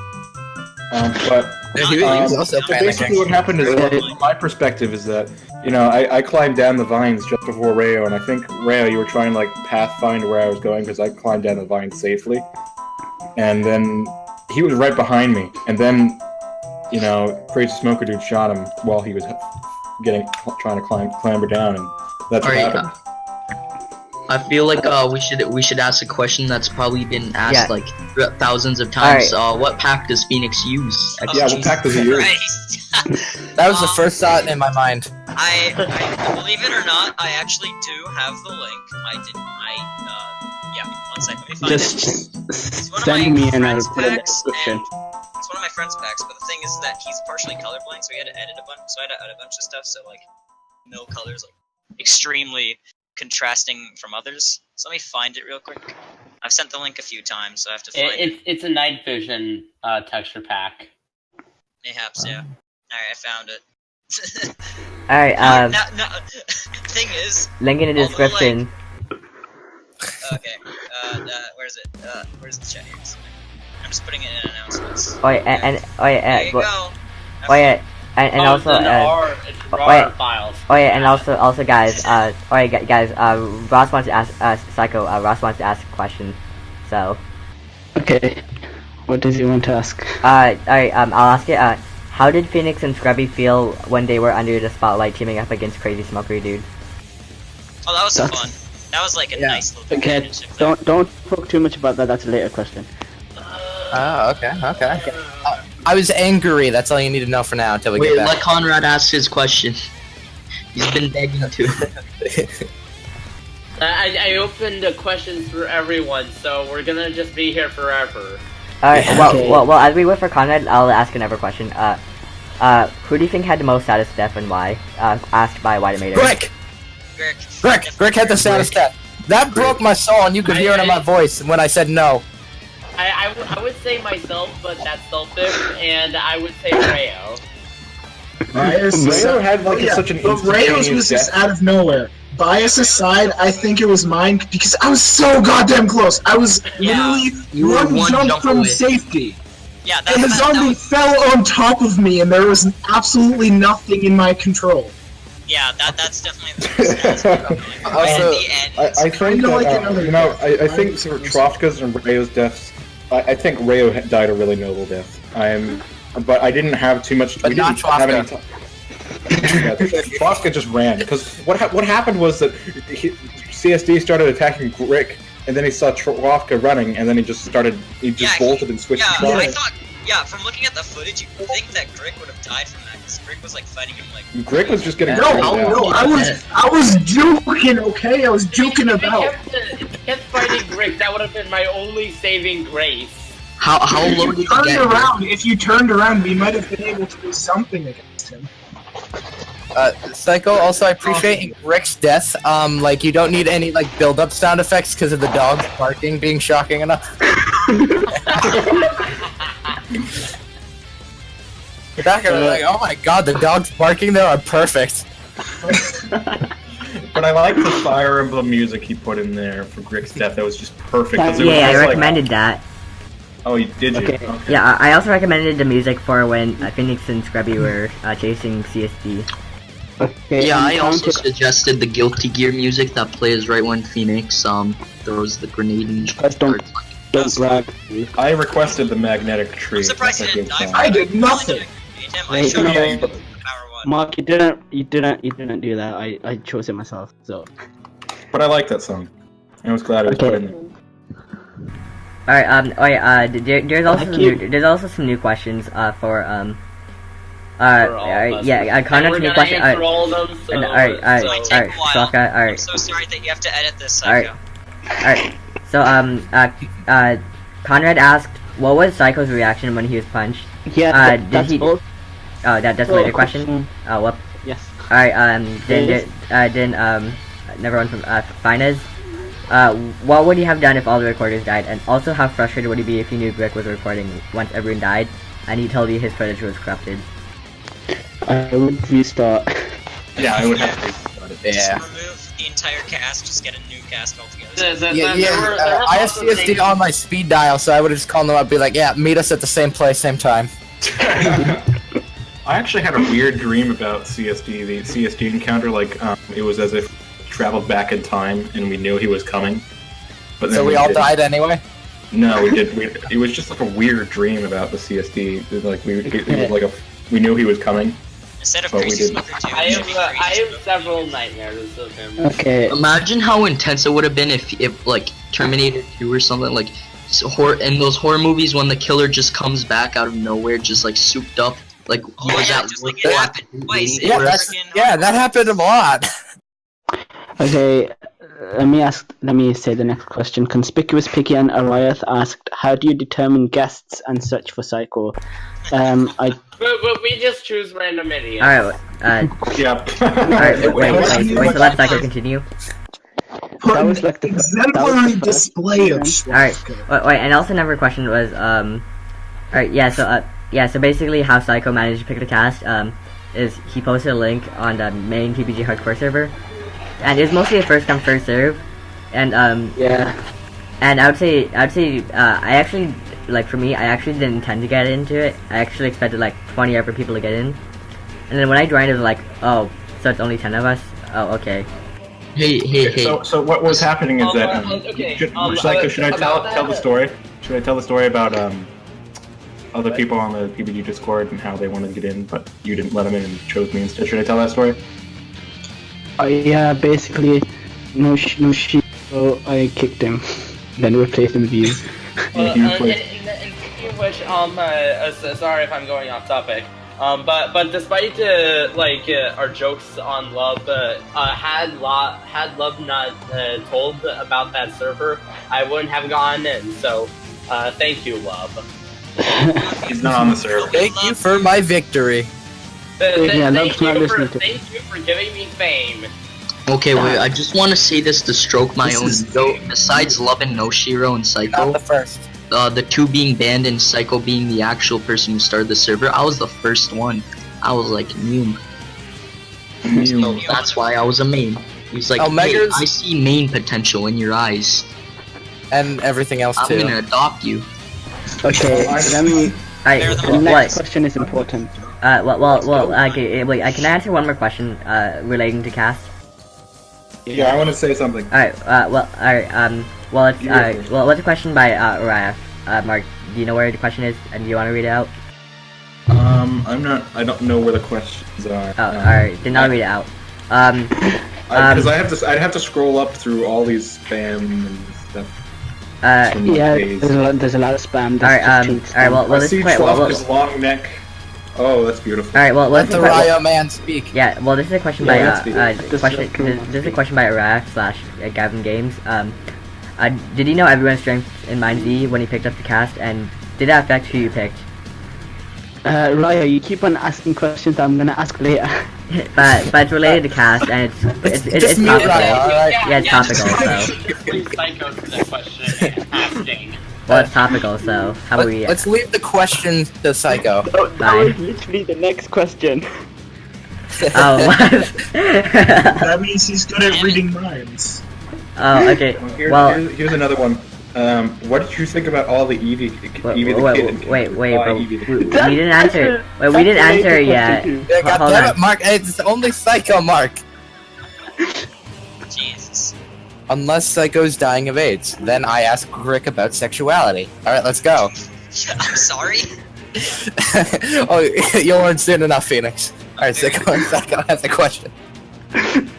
But He was also so basically, what happened is, from my perspective, is that I climbed down the vines just before Rayo, and I think Rayo, you were trying to like pathfind where I was going because I climbed down the vines safely, and then he was right behind me, and then Crazy Smoker Dude shot him while he was trying to clamber down, and that's what happened. I feel like we should ask a question that's probably been asked like thousands of times. Right. What pack does Phoenix use? Yeah, what pack does he use? That was the first thought in my mind. I believe it or not, I actually do have the link. Yeah, one second, let me find it. It's one of Send me and I'll friend's put it in the packs, description. and it's one of my friend's packs, but the thing is that he's partially colorblind, so he had to edit a bunch, a bunch of stuff, so like, no colors, like, extremely contrasting from others. So let me find it real quick. I've sent the link a few times, so I have to find it. It's a night vision texture pack. Mayhaps, yeah. Alright, I found it. Alright, No, thing is... link in the description. Okay, where's it? Where's the chat here? I'm just putting it in announcements. Oh yeah, There you go. and also, Files. oh yeah, and also guys, Ross wants to ask, SyKo, Ross wants to ask a question, so. Okay. What does he want to ask? Alright, I'll ask it, how did Phoenix and Scrubby feel when they were under the spotlight teaming up against Crazy Smoker Dude? Oh, that was fun. That was like a nice little Okay, championship there. don't talk too much about that, that's a later question. Oh, okay. I was angry. That's all you need to know for now until we get back. Let Conrad ask his question. He's been begging to. I opened the questions for everyone, so we're gonna just be here forever. Alright, well, as we wait for Conrad, I'll ask another question. Who do you think had the most saddest death and why? Asked by Whitemator. Grick had the saddest death. That broke my soul, and you could hear it in my voice when I said no. I would say myself, but that's selfish, and I would say Rayo. Rayo had like such an Rayo's was just out of nowhere. Bias aside, I think it was mine because I was so goddamn close. I was literally one jump from safety. Yeah, And the zombie fell on top of me, and there was absolutely nothing in my control. Yeah, that's definitely the Also, I think that, I think for Chwaftka's and Rayo's deaths, I think Rayo died a really noble death. But I didn't have too much. But not Chwaftka. Chwaftka just ran because what happened was that CSD started attacking Grick, and then he saw Chwaftka running, and then he just bolted and switched. Yeah, I thought. Yeah, from looking at the footage, you would think that Grick would have died from that, because Grick was like fighting him like. Grick was just getting. No, I was juking. Okay, I was juking about. If you kept fighting Grick, that would have been my only saving grace. How low did you get? If you turned around, we might have been able to do something against him. SyKo, also I appreciate Grick's death. Like you don't need any like build-up sound effects because of the dog barking being shocking enough. You're not gonna be like, oh my god, the dogs barking there are perfect. But I like the Fire Emblem music he put in there for Grick's death. That was just perfect. 'Cause it was Yeah, I just recommended that. Oh, did you? Okay. Okay. Yeah, I also recommended the music for when Phoenix and Scrubby were chasing CSD. Okay, Yeah, I also encounter- suggested the Guilty Gear music that plays right when Phoenix throws the grenade and Guys, don't brag. I requested the magnetic tree. I'm surprised That's he a didn't good die song. for I it. did nothing. I Wait, showed no. him the power one. Mark, you didn't do that. I chose it myself. So. But I like that song. I was glad it was put in there. Alright, there's also Thank you. there's also some new questions for For all of us. yeah, And Connor's we're new gonna question. answer all of them, so, Alright, It might take a while. Chwaftka, I'm alright. so sorry that you have to edit this, Alright. SyKo. Alright, so Conrad asked, what was SyKo's reaction when he was punched? Yeah, did that's he- all. Oh, that's Oh, later question? Oh, whoop. Yes. Alright, Yes. never one from, MineZ. What would he have done if all the recorders died? And also, how frustrated would he be if he knew Grick was recording once everyone died, and he told you his footage was corrupted? I would restart. Yeah, I would have to restart it. Yeah. Just remove the entire cast, just get a new cast altogether. I have CSD on my speed dial, so I would have just called them up and be like, yeah, meet us at the same place, same time. I actually had a weird dream about CSD, the CSD encounter. Like, it was as if we traveled back in time and we knew he was coming. But then So we all didn't. died anyway? No, we did. It was just like a weird dream about the CSD. It was like it was like we knew he was coming. Instead of But we Crazy didn't. Smoker 2, I it should be have Crazy Smoker several 3. nightmares of him. Okay. Imagine how intense it would have been if like Terminator 2 or something, like in those horror movies when the killer just comes back out of nowhere, just like souped up, like Oh yeah, just like it happened twice. waiting in for us. freaking That happened a lot. Okay, let me say the next question. Conspicuous Picky and Ariath asked, how do you determine guests and such for SyKo? But we just choose random idiots. Alright, Yeah. alright, wait, so let SyKo continue. That was like the exemplary first display of question. Chwaftka. Wait, and also another question was, alright, so basically how SyKo managed to pick the cast, is he posted a link on the main PBG hardcore server, and it's mostly a first come first serve, and Yeah. and I would say, I actually, like for me, I actually didn't intend to get into it. I actually expected like 20 other people to get in, and then when I joined, it was like, oh, so it's only 10 of us. Oh, okay. Hey. So what was happening is that okay, should I tell the story? Should I tell the story about other people on the PBG Discord and how they wanted to get in, but you didn't let them in and chose me instead? Should I tell that story? Yeah, basically, so I kicked him, then replaced him with you. In speaking of which, sorry if I'm going off topic. But despite our jokes on Love, had Love not told about that server, I wouldn't have gone in. So, thank you, Love. He's not on the server. Thank you for my victory. Yeah, Love's not listening to Thank you for giving me fame. Okay, wait, I just want to say this to stroke my This own is ego. Besides Love and Noshiro and Not the SyKo, first. the two being banned and SyKo being the actual person who started the server, I was the first one. I was like, new. So that's why I was a main. He's like, hey, Omegers- I see main potential in your eyes. And everything else I'm too. gonna adopt you. Okay, let me. Alright, The next question is important. okay, wait, I can answer one more question, relating to cast. Yeah, I want to say something. Alright, what's the question by, Raya? Mark, do you know where the question is, and do you want to read it out? I don't know where the questions are. Oh, alright, then I'll read it out. Because I'd have to scroll up through all these spam and stuff. from my Yeah, page. there's a lot of spam. Well, I this see is quite, Chwafka's long neck. Oh, that's beautiful. Alright, well, Let the Ryo man speak. yeah, well, this is a question Yeah, by, let's do this is a question by Iraq / Gavin Games. Did you know everyone's strength in MineZ when he picked up the cast, and did that affect who you picked? Raya, you keep on asking questions I'm gonna ask later. but it's related to cast and it's mute topical. Raya, alright? Yeah, it's topical. So Please SyKo to the question asking. well, it's topical. So how about we? Let's leave the question to SyKo. That was literally the next question. Oh, what? That means he's good at reading minds. Oh, okay. Here's another one. What did you think about all the Eevee the kid? Wait, Why bro. Eevee the We kid? didn't answer. Wait, we didn't answer it yet. Yeah, God Hold damn on. it, Mark. It's only SyKo, Mark. Jesus. Unless SyKo's dying of AIDS, then I ask Grick about sexuality. All right, let's go. I'm sorry. Oh, you'll learn soon enough, Phoenix. All right, SyKo has a question.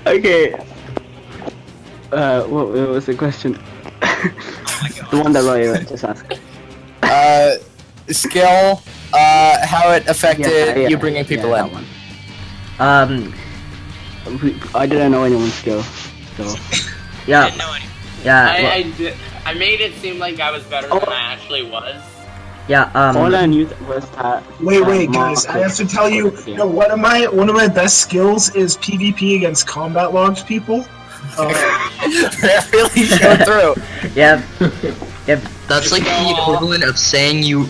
Okay. What was the question? Oh my god. The one that Raya just asked. Skill. How it affected you bringing people that in. one. I didn't know anyone's skill, so. I Yeah, didn't know any. yeah, I made it seem like I was better than I actually was. yeah. All I knew was that. Wait, guys! I have to tell you, no, one of my best skills is PvP against combat logs people. Really show through. Yep. That's like the equivalent of saying you're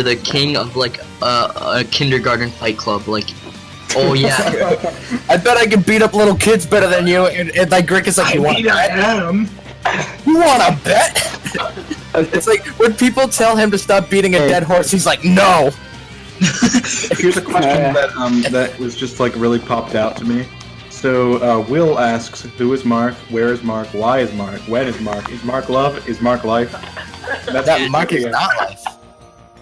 the king of like a kindergarten fight club. Like, oh yeah, I bet I can beat up little kids better than you. And like Grick is like, you want to bet? You want to bet? It's like when people tell him to stop beating a dead horse, he's like, no. Here's a question that was just like really popped out to me. So Will asks, who is Mark? Where is Mark? Why is Mark? When is Mark? Is Mark love? Is Mark life? That Mark is not life.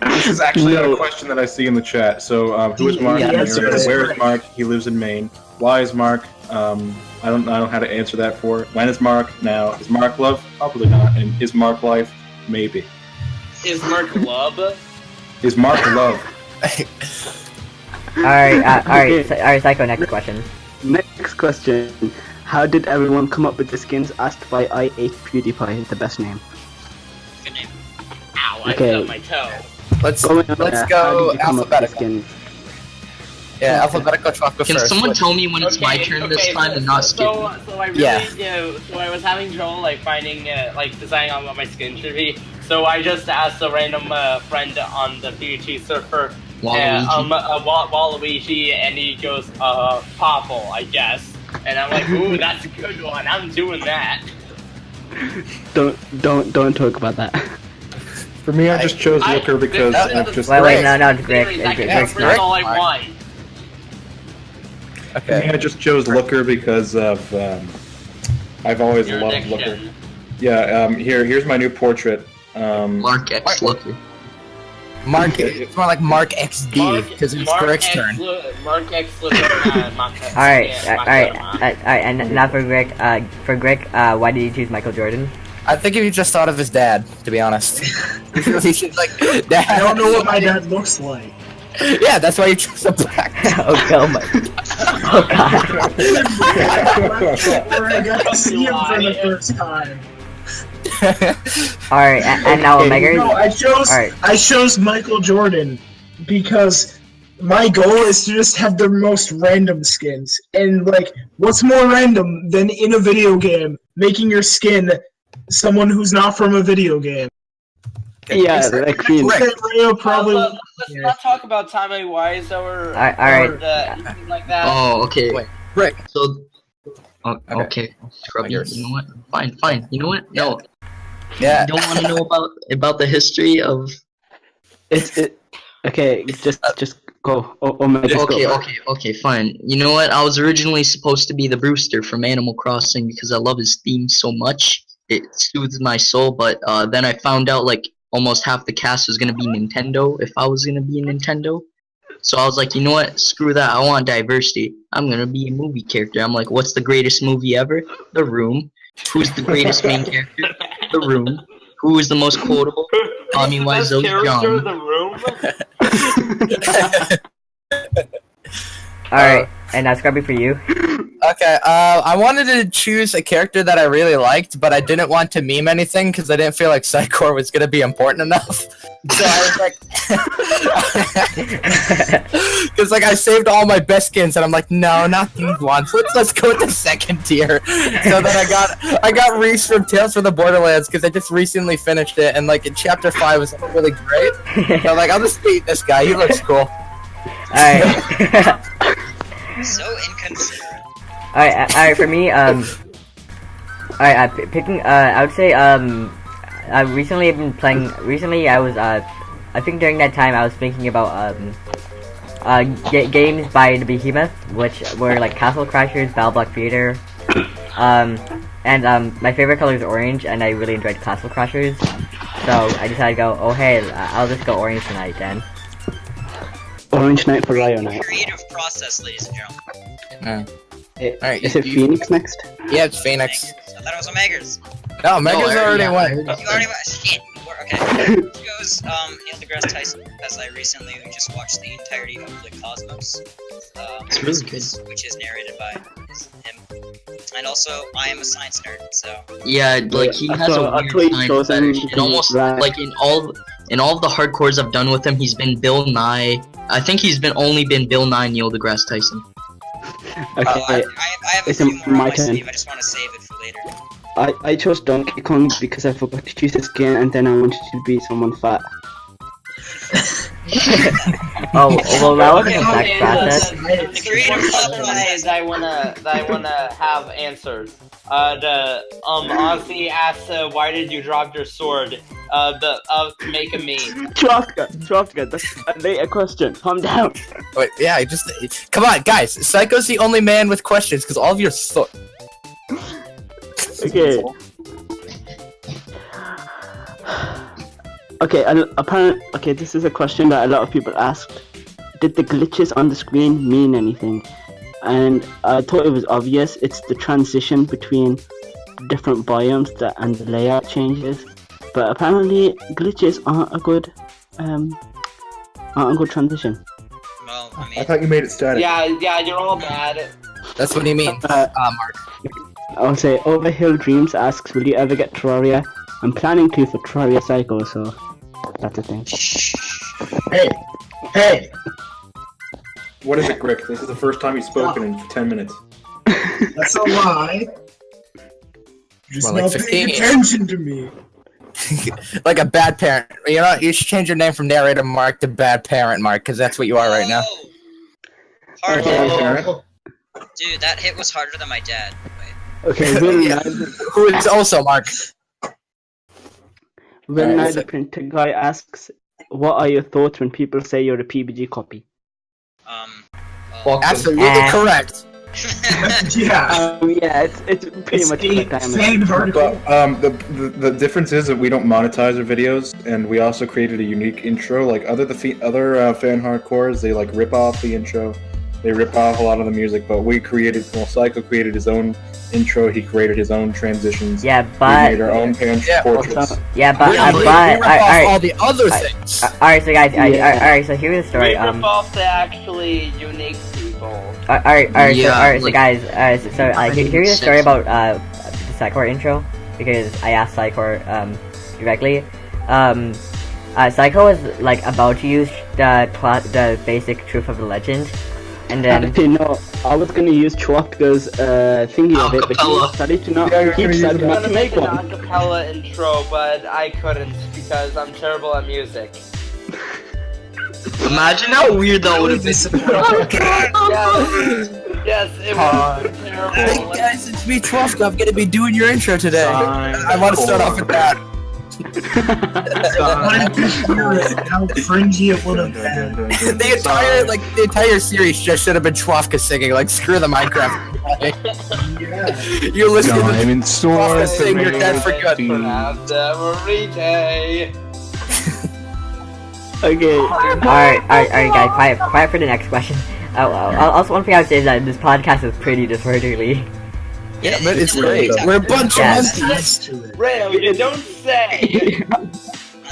This is actually a question that I see in the chat. So who is Mark? Where is Mark? He lives in Maine. Why is Mark? I don't know how to answer that for. When is Mark? Now. Is Mark love? Probably not. And is Mark life? Maybe. Is Mark love? Is Mark love? Alright, SyKo, next question. Next question. How did everyone come up with the skins asked by I Ate PewDiePie, the best name? Good name. Ow, I Okay. stubbed my toe. Let's How go did you come up with the alphabetical. skins? Yeah, alphabetical Chwaftka can first. someone tell me when it's my turn this time and not skip? So I really, so I was having trouble like finding, deciding on what my skin should be. So I just asked a random friend on the PvP server, Waluigi, and he goes, Popple, I guess. And I'm like, ooh, that's a good one. I'm doing that. Don't talk about that. For me, I just chose Looker because I've just. Wait, no, it's Grick. Series, I can Grick's cover it all I not. want. For me, I just chose Looker because of I've always Your loved addiction. Looker. Yeah. Here's my new portrait. Mark X Looker. Mark, it's more like Mark XD because it's Grick's turn. Mark X. Alright, and now for Grick. Why did you choose Michael Jordan? I think if you just thought of his dad, to be honest. He should like, Dad. I don't know what my dad looks like. Yeah, that's why you chose a black. Oh my. Oh god. Where I got to see him for the first time. Alright, and now Omegers. No, I chose Michael Jordan because my goal is to just have the most random skins. And like, what's more random than in a video game making your skin someone who's not from a video game? Yeah, like Queen. Probably. Let's not talk about Timey Wise or Alright. anything like that. Oh, okay. Wait, Rick. So, okay, Scrubby. You know what? Fine. You know what? No. Yeah. You don't want to know about the history of. Okay, just go. Oh my God. Okay, fine. You know what? I was originally supposed to be the Brewster from Animal Crossing because I love his theme so much. It soothes my soul, but then I found out like almost half the cast was gonna be Nintendo if I was gonna be a Nintendo. So I was like, you know what? Screw that. I want diversity. I'm gonna be a movie character. I'm like, what's the greatest movie ever? The Room. Who's the greatest main character? The Room. Who is the most quotable? Tommy Wiseau John. The Room. Alright, and now Scrubby for you. Okay, I wanted to choose a character that I really liked, but I didn't want to meme anything because I didn't feel like SyKore was gonna be important enough. So I was like, because like I saved all my best skins, and I'm like, no, not these ones. Let's go with the second tier. So then I got Reese from Tales from the Borderlands because I just recently finished it, and like in chapter 5 was really great. So I'm like, I'll just beat this guy. He looks cool. Alright. So inconsiderate. Alright, for me, alright, picking, I would say, I recently have been playing, I was, I think during that time I was thinking about, games by the Behemoth, which were like Castle Crashers, Battle Block Theater, and, my favorite color is orange, and I really enjoyed Castle Crashers, so I decided to go, oh hey, I'll just go orange tonight then. Orange Knight for Raioknight. Creative process, ladies and gentlemen. Alright, Is it Phoenix next? Yeah, it's Phoenix. I thought it was Omegers. No, Megas already went. You already went. Shit. Okay. She goes, Neil deGrasse Tyson, because I recently just watched the entirety of the Cosmos. It's really good. Which is narrated by him. And also, I am a science nerd, so. Yeah, like he has a weird science fetish. It almost like in all of the hardcores I've done with him, he's been Bill Nye. I think he's only been Bill Nye, Neil deGrasse Tyson. Okay, I have a few more on my sleeve. I just want to save it for later. I chose Donkey Kong because I forgot to choose the skin, and then I wanted to be someone fat. Oh, well, that was a sex process. The creative process I wanna have answered. Ozzy asks, why did you drop your sword? To make a meme. Chwaftka, that's a later question. Calm down. Wait, yeah, come on, guys. SyKo's the only man with questions because all of you are Okay. Okay, this is a question that a lot of people asked. Did the glitches on the screen mean anything? And I thought it was obvious. It's the transition between different biomes and the layout changes. But apparently, glitches aren't a good transition. Well, I mean, I thought you made it static. Yeah, you're all bad. That's what he means, Mark. I'll say Overhill Dreams asks, will you ever get Terraria? I'm planning to for Terraria SyKo, so that's a thing. Hey! What is it, Grick? This is the first time you've spoken in 10 minutes. That's a lie. You're just Well, like not paying 15. attention to me. Like a bad parent. You know, you should change your name from narrator Mark to bad parent Mark, because that's what you are right now. Hard Okay. hit. Dude, that hit was harder than my dad. Wait. Okay, Will Yeah. Who is also Mark. Nye the printer guy asks, what are your thoughts when people say you're a PBG copy? Absolutely correct. Yeah. Yeah, it's pretty much like that. Same vertical. But the difference is that we don't monetize our videos, and we also created a unique intro. Like other fan hardcores, they like rip off the intro, they rip off a lot of the music. But SyKo created his own intro. He created his own transitions. Yeah, We but made our own portraits. yeah, but we rip off alright. all the other things. Alright, so guys, alright, so here's the story. We rip off the actually unique people. Alright, Yeah, so guys, here's the story about the SyKore intro, because I asked SyKore directly. SyKo was like about to use the basic truth of the legend, and then Okay, no, I was gonna use Chwaftka's thingy of it, but he decided to not. Yeah, He decided I was not to gonna make make an one. acapella intro, but I couldn't because I'm terrible at music. Imagine how weird that would have been. Yes, it was terrible. Hey guys, it's me, Chwaftka. I'm gonna be doing your intro today. I want to start off with that. How cringy it would have been. The entire series just should have been Chwaftka singing. Like, screw the Minecraft. You're listening to I'm in Chwaftka sing, you're dead for good. Perhaps every day. Okay. alright, guys, quiet for the next question. Also, one thing I would say is that this podcast is pretty disorderly. Yeah, but it's great. We're a bunch of monkeys. Rayo, you don't say.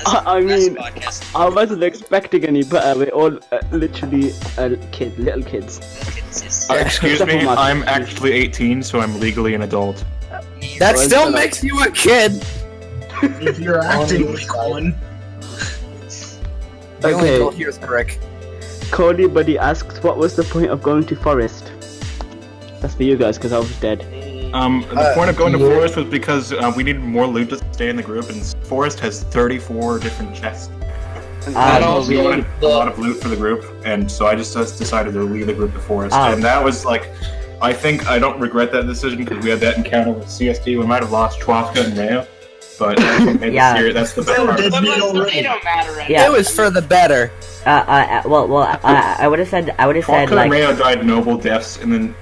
I mean, I wasn't expecting any better. We're all literally little kids. Excuse me, I'm actually 18, so I'm legally an adult. That still makes you a kid. If you're acting like one. The only Okay. goal here is Grick. Cody Buddy asks, what was the point of going to Forest? That's for you guys, because I was dead. The point of going to Forest was because we needed more loot to stay in the group, and Forest has 34 different chests. And also we wanted a lot of loot for the group, and so I just decided to leave the group to Forest. And that was like, I think I don't regret that decision because we had that encounter with CST. We might have lost Chwaftka and Rayo, but that's the best part. They don't matter anymore. Yeah. It was for the better. I would have said Chwaftka like, and Rayo died noble deaths, and then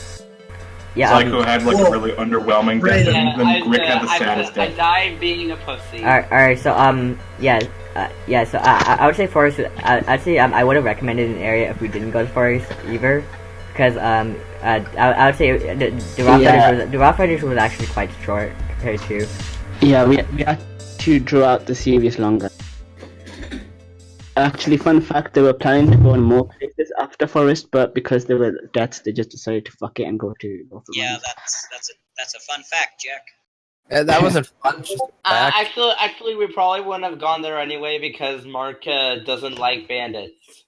yeah. SyKo had like a really underwhelming death, and then Grick had the saddest I death. died being a pussy. Alright, so so I would say Forest. I'd say I would have recommended an area if we didn't go to Forest either, because I would say the Raw Fighters was actually quite short compared to. Yeah, we had to draw out the series longer. Actually, fun fact, they were planning to go on more places after Forest, but because there were deaths, they just decided to fuck it and go to Lorfaul Yeah, Mines. that's a fun fact, Jack. That wasn't fun. Just back. Actually, we probably wouldn't have gone there anyway because Mark doesn't like bandits.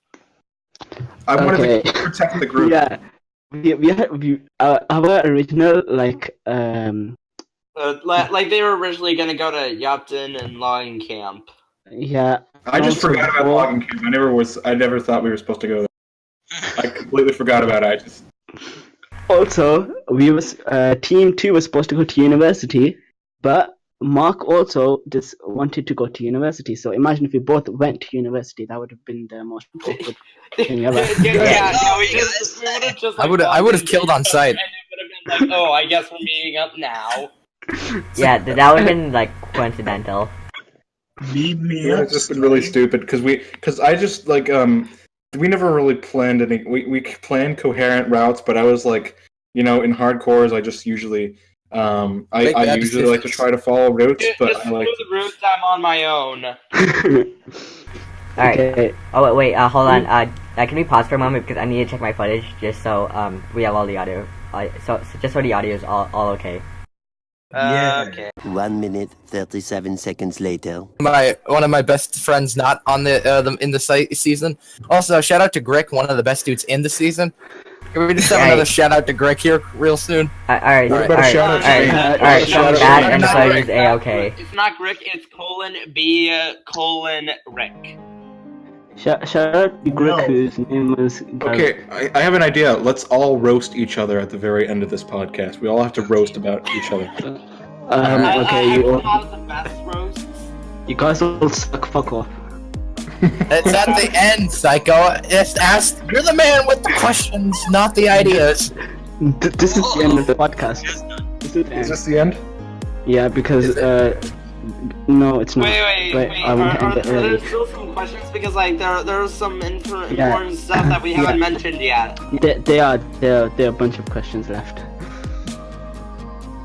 I wanted Okay. to protect the group. Yeah, our original Like they were originally gonna go to Yapton and Logging Camp. yeah. I just forgot about logging camp. I never thought we were supposed to go there. I completely forgot about it. Also, Team 2 was supposed to go to university, but Mark also just wanted to go to university. So imagine if we both went to university, that would have been the most awkward thing ever. I would have killed on sight. And it would have been like, oh, I guess we're meeting up now. Yeah, that would have been like coincidental. Meet me Yeah, up. it's just been really stupid because I just like we never really planned any. We planned coherent routes, but I was like, in hardcores I just usually I usually like to try to follow routes, but Just I like. the routes I'm on my own. Alright. Okay. Oh wait, hold on. Can we pause for a moment because I need to check my footage just so we have all the audio. So just so the audio is all okay. Okay. 1 minute, 37 seconds later. One of my best friends not on the in the season. Also, shout out to Grick, one of the best dudes in the season. Can we just have another shout out to Grick here real soon? Alright, What about a shout out to alright. That and the footage is A-okay. It's not Grick, it's :B::Rick. Shout out to Grick, whose name was. Okay, I have an idea. Let's all roast each other at the very end of this podcast. We all have to roast about each other. Okay, I have the best roasts. you guys all suck. Fuck off. It's at the end, SyKo. Just ask. You're the man with the questions, not the ideas. This is the end of the podcast. This is the Is end. this the end? Yeah, because no, it's not. Wait, But I want to end it are there early. still some questions? Because there's some important Yeah. stuff that we haven't mentioned yet. There are a bunch of questions left.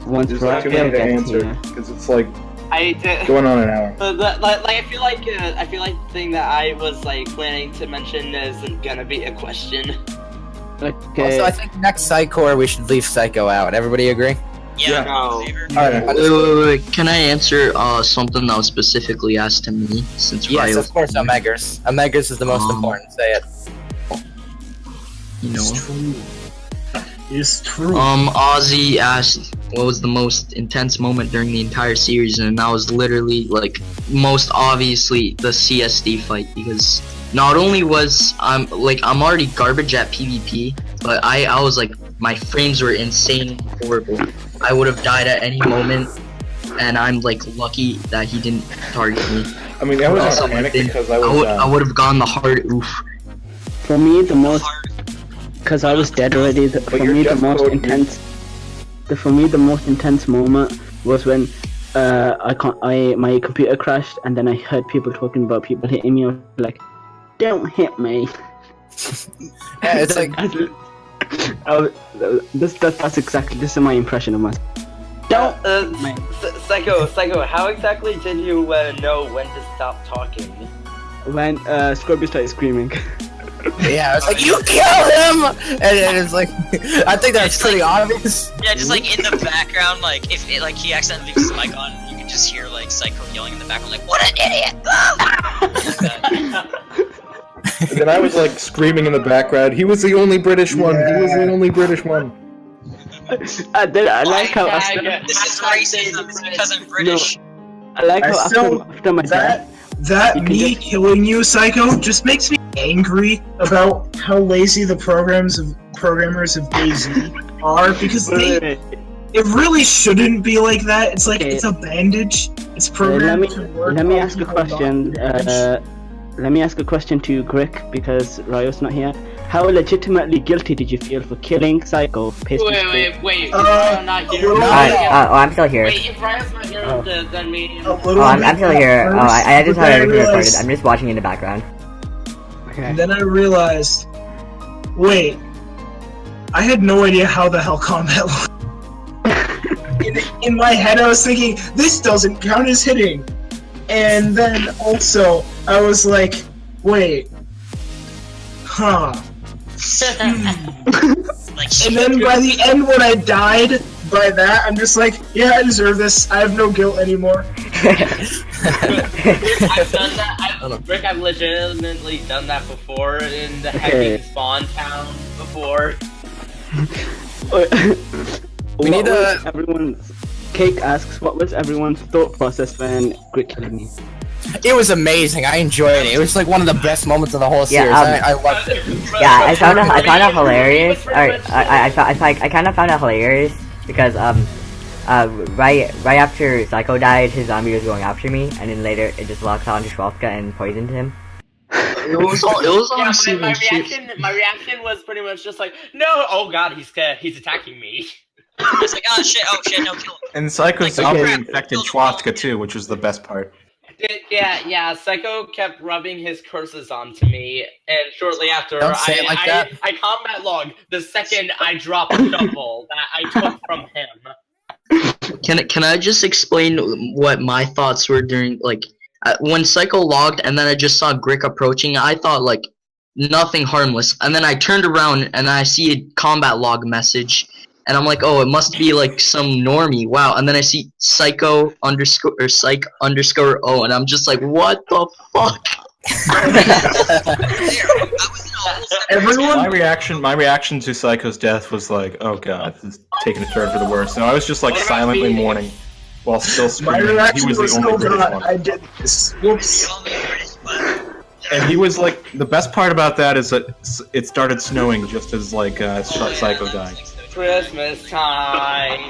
Once There's like too many to answer because it's like going on an hour. I feel like the thing that I was planning to mention isn't gonna be a question. Okay. Also, I think next SyKore we should leave SyKo out. Everybody agree? Yeah. No. Alright. Wait. Can I answer something that was specifically asked to me since Yes, Ryo, of course, Omegers. Omegers is the most important. Say it. It's true. Ozzy asked what was the most intense moment during the entire series, and that was literally most obviously the CSD fight, because not only was I'm already garbage at PvP, but I was my frames were insanely horrible. I would have died at any moment, and I'm lucky that he didn't target me. I mean, I was Also, on panic because I would have gone the hard oof. For me, the most, because I was dead already. For me, the most intense moment was when my computer crashed, and then I heard people talking about people hitting me. I was like, "Don't hit me!" Yeah, it's like that's exactly. This is my impression of myself. Don't. SyKo, how exactly did you know when to stop talking? When Scrubby started screaming. yeah, it's like you kill him, and it's like I think that's pretty obvious. Yeah, just in the background, if he accidentally leaves his mic on, you can just hear SyKo yelling in the background, "What an idiot!" And then I was like screaming in the background. He was the only British one. He was the only British one. I like how This is racism. It's because I'm British. I like how still- after my death, That me killing you, SyKo, just makes me angry about how lazy the programmers of DayZ are, because it really shouldn't be like that. It's like, it's a bandage. It's programmed to work. let me on ask a people question. not damaged. Let me ask a question to Grick because Ryo's not here. How legitimately guilty did you feel for killing SyKo? Wait. I'm not here. I'm still here. Wait, if Ryan's not here, then me. I'm still here. Oh, I just have everything recorded. realized, I'm just watching in the background. Okay. and then I realized, wait, I had no idea how the hell combat looked. In my head, I was thinking, this doesn't count as hitting. And then also, I was like, wait, huh. And then by the end, when I died by that, I'm just like, yeah, I deserve this. I have no guilt anymore. I've done that. Rick, I've legitimately done that before in the hacking spawn town before. We need a. Everyone's Cake asks, what was everyone's thought process when Grick killed me? It was amazing. I enjoyed it. It was like one of the best moments of the whole series. I loved it. Yeah, I found it hilarious. Alright, I kind of found it hilarious because right after SyKo died, his zombie was going after me, and then later it just locked onto Chwaftka and poisoned him. It was honestly my reaction was pretty much just like, no, oh god, he's attacking me. I was like, oh shit, no, kill him. And SyKo's zombie infected Chwaftka too, which was the best part. Yeah, SyKo kept rubbing his curses onto me, and shortly after, I combat log the second I dropped a shovel that I took from him. Can I just explain what my thoughts were during, like, when SyKo logged and then I just saw Grick approaching, I thought, like, nothing harmless, and then I turned around and I see a combat log message, and I'm like, oh, it must be like some normie, wow, and then I see SyKo _psych_o, and I'm just like, what the fuck? My reaction to SyKo's death was like, oh god, this is taking a turn for the worse. No, I was just like silently mourning while still screaming. My reaction He was the only oh British god, one. I did this. Whoops. And he was like, the best part about that is that it started snowing just as like SyKo died. Christmas time.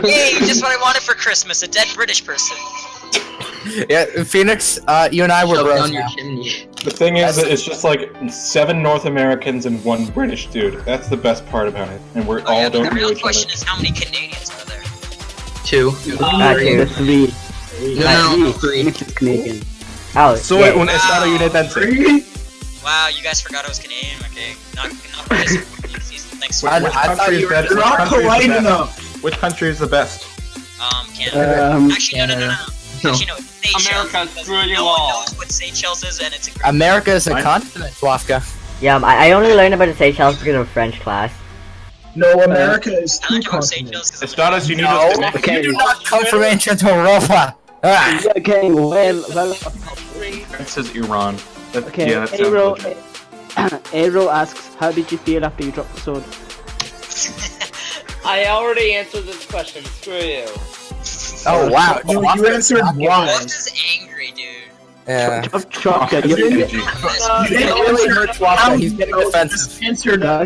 Hey, just what I wanted for Christmas, a dead British person. Yeah, Phoenix, you and I were bros Down your now. chimney. The thing is, it's just like 7 North Americans and 1 British dude. That's the best part about it. And we're all don't The know real each question other. is, how many Canadians are there? 2. Three. No, 3. Phoenix is Canadian. Oh, So yeah. un estado unidense. Wow, you guys forgot I was Canadian. Okay, not Thanks. I thought you were You're not polite enough. Which country is the best? Canada. Actually, no. No. Actually, no, it's Seychelles. America, because screw you no one all. knows what Seychelles is, and it's a great America is a Mine? continent, Chwaftka. Yeah, I only learned about the Seychelles because of French class. No, America is I 2 learned about continents. Seychelles because Estados Unidos No, de Mexico. you do not come from ancient Europa. Ah. Okay, well, This is Iran. okay, Yeah, that sounds legit. Aero asks, how did you feel after you dropped the sword? I already answered this question. Screw you. Oh wow, No, you answered I why. was just angry, dude. Yeah. Chwaftka, That's you edgy. You didn't really answer hurt Chwaftka, he's getting no, defensive. just answered No,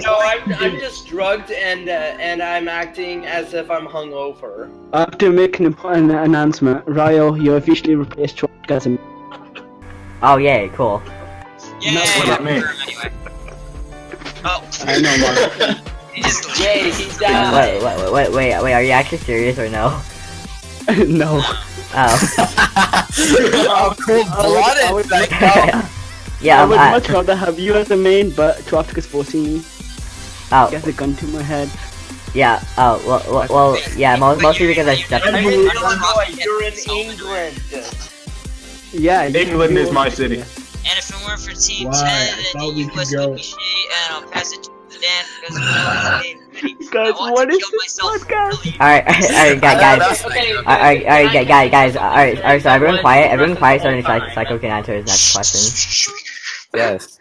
I'm just drugged and I'm acting as if I'm hungover. I have to make an important announcement. Ryo, you officially replaced Chwaftka as a... Oh, yay, cool. Yeah, what about me? Anyway. Oh. I know, man. He just Yay, he's died. Wait, are you actually serious or no? No. Oh. Oh, cool-blooded. Yeah, I would much rather have you as the main, but Chwaftka's forcing me. oh, He has a gun to my head. yeah, oh, well, yeah, mostly because I stepped I'm on in you. Illinois, you're in England. Yeah, England is my city. And if it weren't for Team Why? 10, I then thought the we could US go. would be shitty, and I'll pass it to Dan because you know insanity. Guys, I want what to is kill this myself podcast? really. Alright, guys. Okay, Guys. Alright, so everyone quiet, so SyKo can answer his next question. Yes.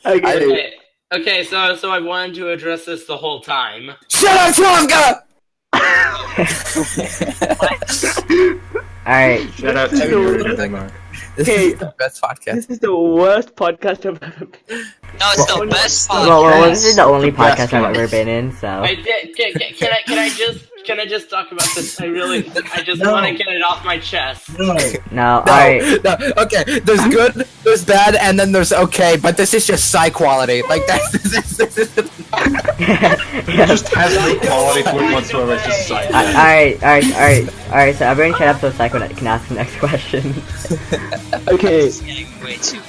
Okay, okay, so I wanted to address this the whole time. Shut up, Chwaftka! Alright. Shout out to you, Mark. This is the best podcast. This is the worst podcast I've ever been. No, it's the best podcast. Well, this is the only podcast I've ever been in, so. Can I just talk about this? I just want to get it off my chest. No, alright. No, okay, there's good, there's bad, and then there's okay, but this is just Psy quality. Like, that's... It just has no quality to it whatsoever. It's just side. Alright, so everyone shut up so SyKo can ask the next question. Okay, It's getting way too.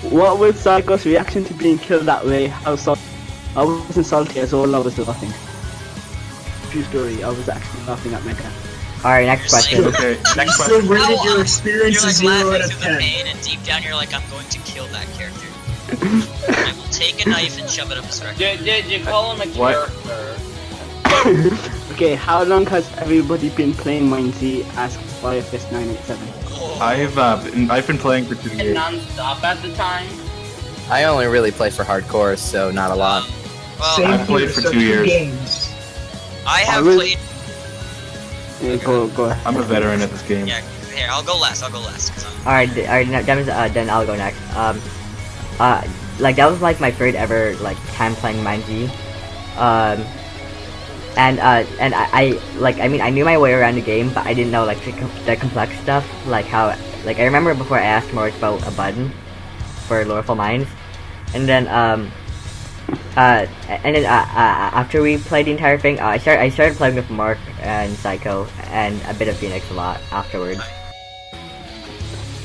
what was SyKo's reaction to being killed that way? I wasn't salty as all, I was laughing. True story, I was actually laughing at my death. Alright, next question. Okay, next So question. rated your experience You're as like 0 out laughing of through the 10. pain, and deep down you're like, I'm going to kill that character. I will take a knife and shove it up his rectum. Did you call him a What? character? Okay, how long has everybody been playing MineZ as FireFist987? I've been playing for 2 years. Non-stop at the time? I only really play for hardcore, so not a lot. Well, Same I've played here, for so 2 years. Games. I have I was- played. Yeah, go ahead. I'm a veteran at this game. Yeah, here, I'll go last. Cause I'm... Alright, then I'll go next. Like that was like my third ever like time playing MineZ. And I mean I knew my way around the game, but I didn't know like the complex stuff, like how like I remember before I asked Morris about a button for Lorfaul Mines, and then after we played the entire thing, I started playing with Mark and SyKo and a bit of Phoenix a lot afterwards.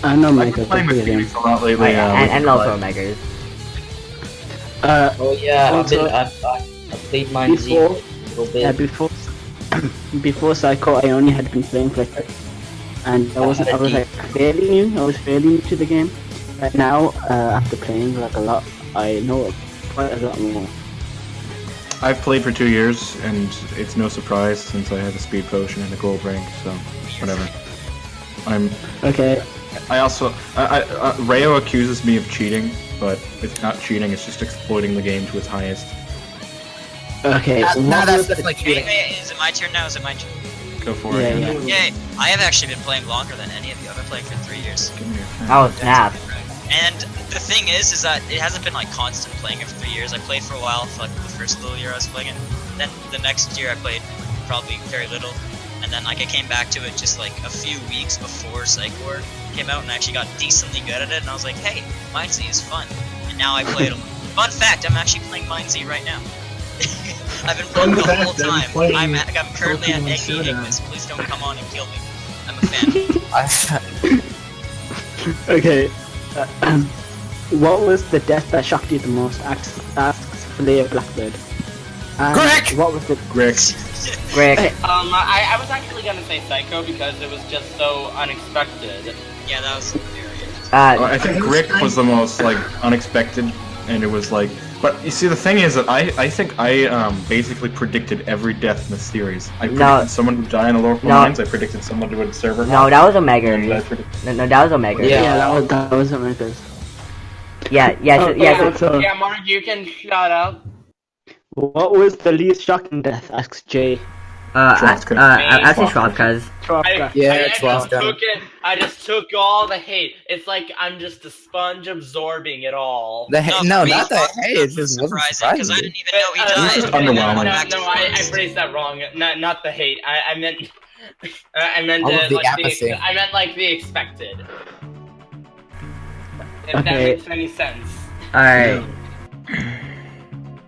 I know I've Michael. been playing with Phoenix a lot lately. And also Omegers. Oh yeah, Also- I played MineZ Before, a little bit. yeah, before SyKo, I only had been playing for and I was like fairly new. I was fairly new to the game. But now, after playing like a lot, I know quite a lot more. I've played for 2 years, and it's no surprise since I have a speed potion and a gold rank. So, whatever. Okay. I also, Rayo accuses me of cheating, but it's not cheating. It's just exploiting the game to its highest. Okay. Now that's definitely cheating. Hey, is it my turn now? Is it my turn? Go for Yeah, it. yeah. Yay! I have actually been playing longer than any of you. I've been playing for 3 years. Give me your pen. Oh snap! And the thing is that it hasn't been like constant playing it for 3 years. I played for a while, for like the first little year I was playing it. Then the next year I played probably very little. And then like I came back to it just like a few weeks before SyKore came out and I actually got decently good at it. And I was like, hey, MineZ is fun. And now I play it a lot. Fun fact, I'm actually playing MineZ right now. I've been playing the whole time. I'm currently at Eggy Ignis. Please don't come on and kill me. I'm a fan. Okay. What was the death that shocked you the most? Asks Flare Blackbird. And Grick! What was the Grick. Grick. I was actually gonna say SyKo because it was just so unexpected. Yeah, that was hilarious. I think Grick was the most like unexpected, and it was like. But you see, the thing is that I think I basically predicted every death in the series. I predicted someone would die in the Lorfaul Mines. I predicted someone would server. No, that was And I Omegers. predicted- No, that was Omegers. Yeah, that was America's. So, Yeah, Mark, you can shut up. What was the least shocking death? Asks Jay. Chwaftka. I say Chwaftka. I just took all the hate. It's like I'm just a sponge absorbing it all. No, not the hate. It just wasn't surprising because I surprising. didn't even know he died. This is underwhelming. No, I phrased that wrong. Not the hate. I meant All of the like apathy. I meant like the expected. If that Okay. makes any sense. Alright.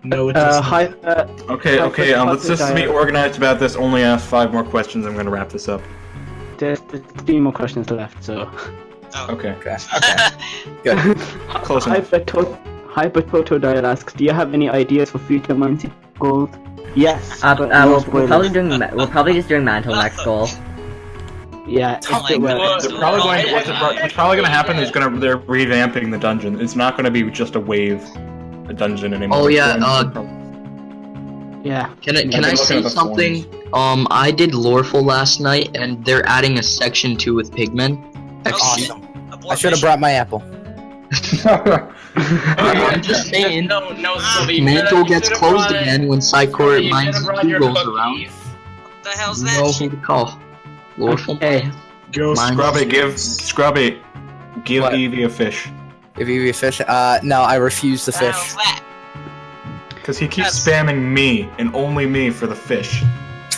No, it doesn't. Okay. Let's just be organized about this. Only ask 5 more questions. I'm gonna wrap this up. There's 3 more questions left, so. Okay. Good. Close enough. Hypertotodial asks, do you have any ideas for future MineZ goals? Yes. but no We're spoilers. probably just doing Mantle next goal. Yeah. Oh my God. They're probably going to, what's probably going to happen is they're revamping the dungeon. It's not going to be just a dungeon anymore. Oh, yeah, Yeah. Can I looking say at the something? I did Lorfaul last night, and they're adding a section 2 with pigmen. Awesome. I should have brought my apple. I'm just saying. No, Mantle gets closed again when SyKore Mines 2 rolls around. What the hell's You that? know who to call. Lorfaul. Hey. Yo, Scrubby, give What? Evie a fish. If you eat fish, no, I refuse the What the fish. hell's that? Because he keeps spamming me and only me for the fish.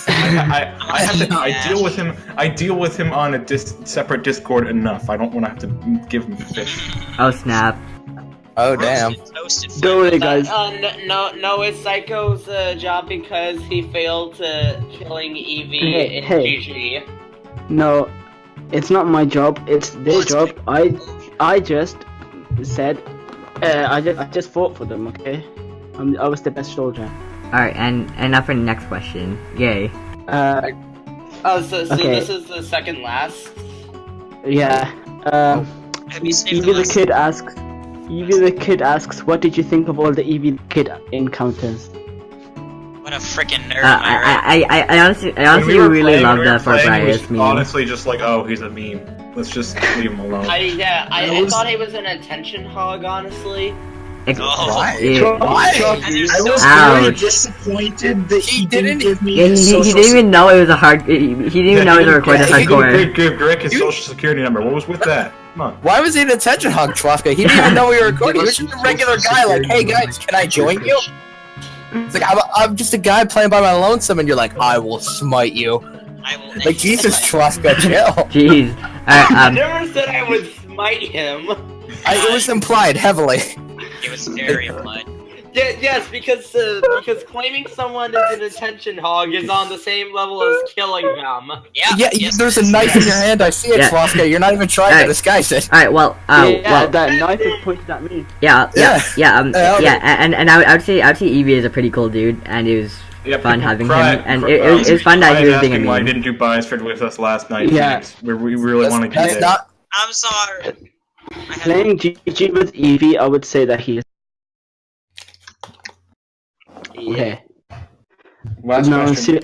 I deal with him. I deal with him on a separate Discord enough. I don't want to have to give him fish. Oh snap. Oh damn. Toasted Don't worry, guys. No, it's Psycho's job because he failed to killing Evie in Hey. GG. No, it's not my job. It's their job. I just said, I just fought for them. Okay, I was the best soldier. Alright, and now for the next question. Yay. Oh, so Okay. this is the second last. Yeah. Have you saved Evie the the kid asks, what did you think of all the Evie the kid encounters? What a freaking nerd, am I right? I honestly really love that for Brias meme. Honestly, just like, oh, he's a meme. Let's just leave him alone. I thought he was an attention hog, honestly. Oh. Yeah. I was very Ouch. disappointed that he didn't give me Yeah, his he social didn't even know it was a hard. He didn't even know it was a recorded hardcore. Give Grick his social security number. What was with that? Come on. Why was he an attention hog, Chwaftka? He didn't even know we were recording. He was just a regular guy, like, hey guys, can I join you? It's like, I'm just a guy playing by my lonesome, and you're like, I will smite you. I will Like, Jesus, Chwaftka, chill. Jeez. I never said I would smite him. It was implied heavily. It was very implied. Yes, because claiming someone is an attention hog is on the same level as killing them. Yeah, there's a knife in your hand. I see it, Chwaftka. You're not even trying to disguise it. Alright, well, that knife is pointed at me. and I would say Evie is a pretty cool dude, and it was fun having him, and it was fun that he was being a why he meme. didn't do Biasford with us last night. Yeah. We really want to get That's it. not. I'm sorry. Playing GG with Evie, I would say that he is. Yeah. Last question.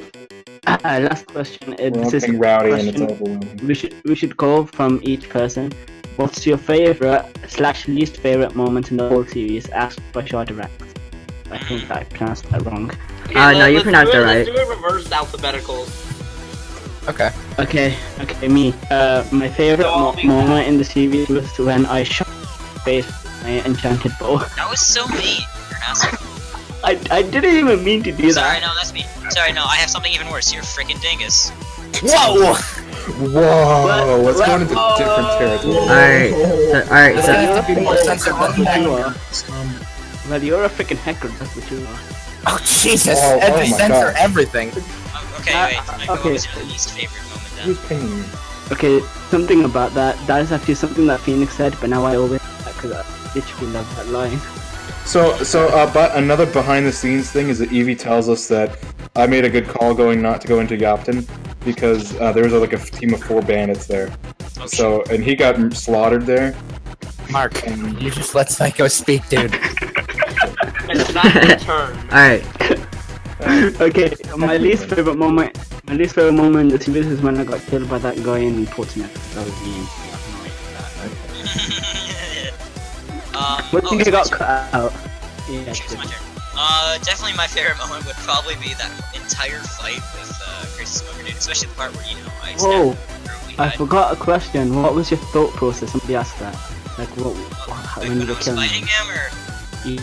Last question. We're This is getting a rowdy and it's question overwhelming. we should go from each person. What's your favorite/least favorite moment in the whole series? Ask for short ranks. I think I pronounced that wrong. No, you pronounced it right. Let's do it reverse alphabeticals. Okay. Okay, me. My favorite moment in the series was when I shot face with my enchanted bow. That was so mean. You're an asshole. I didn't even mean to do Sorry, that. no, that's me. Sorry, no, I have something even worse. You're a freaking dingus. Whoa! Whoa! Let's go into different territory. Alright, This so has to be more censored than You that. are. Well, you're a freaking hacker. That's what you are. Oh Jesus! Oh, And oh they my censor God. everything. Okay, wait. Michael, okay. what was your least favorite moment then? Who's paying me? Okay, something about that. That is actually something that Phoenix said, but now I always because I literally love that line. But another behind-the-scenes thing is that Evie tells us that I made a good call not to go into Yopton because there was like a team of 4 bandits there. Oh, So and he got slaughtered there. Mark, you just let SyKo speak, dude. It's not your turn. alright. Okay, my least favorite moment in the series is when I got killed by that guy in Portsmouth. That was mean. What do you it's my got turn. cut out? Yeah, It's my turn. Definitely my favorite moment would probably be that entire fight with PraisedBeScrubby, dude. Especially the part where, I Whoa, stabbed I forgot a question. What was your thought process? Somebody asked that. Like when you when I were was killing fighting him. him, or...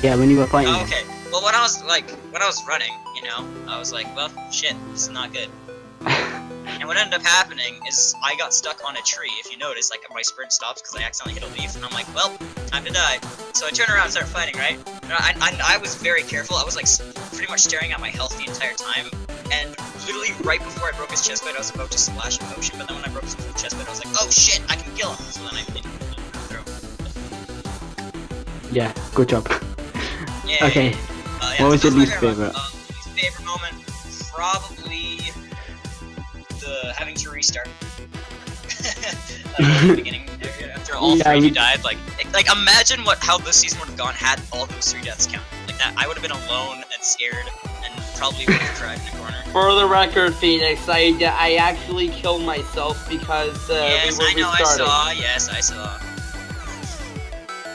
Yeah, when you were fighting Oh, him. okay. Well, when I was running, I was like, well, shit, this is not good. And what ended up happening is I got stuck on a tree. If you notice, like my sprint stops because I accidentally hit a leaf, and I'm like, well, time to die. So I turn around and start fighting, right? And I was very careful. I was like pretty much staring at my health the entire time. And literally right before I broke his chest plate, I was about to splash a potion. But then when I broke his chest plate, I was like, oh shit, I can kill him. So then I threw him. Yeah, good job. Yeah. Okay, Yeah, what was so your that's least my favorite? Least favorite moment, probably the having to restart. At the beginning, after all 3 of you died, like imagine how this season would have gone had all those 3 deaths counted. Like that, I would have been alone and scared, and probably would have cried in the corner. For the record, Phoenix, I actually killed myself because Yes, we were I know, restarting. I saw. Yes, I saw.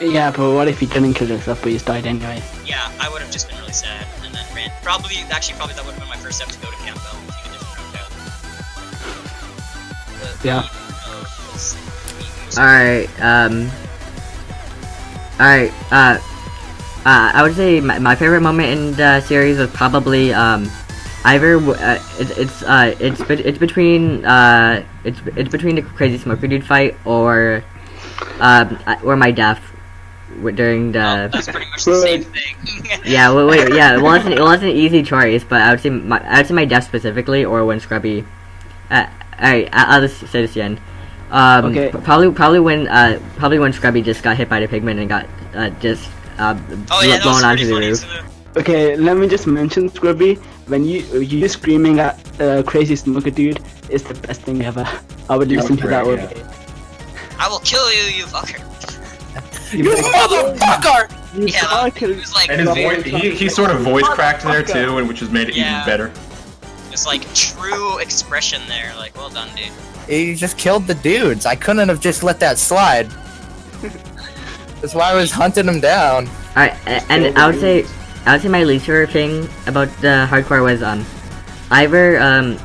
Yeah, but what if you didn't kill yourself but you died anyway? Yeah, I would have just been really sad, and then ran. Probably that would have been my first step to go to Campbell and take a different route out. But, Yeah. Alright, I would say my favorite moment in the series was probably either it's between the Crazy Smoker dude fight or my death during the. That's pretty much the same thing. Yeah, wait, yeah, it wasn't an easy choice, but I would say my death specifically, or when Scrubby. Alright, I'll just say this again. Okay. Probably when Scrubby just got hit by the pigment and got blown onto the roof. Okay, let me just mention, Scrubby, when you screaming at Crazy Smoker dude is the best thing ever. I would listen to that all day. I will kill you, you fucker. You motherfucker! Yeah, he was like, And his voice, he sort of voice cracked there too, and which has made it even better. It's like true expression there. Like, well done, dude. He just killed the dudes. I couldn't have just let that slide. That's why I was hunting him down. Alright, and I would say my least favorite thing about the hardcore was either I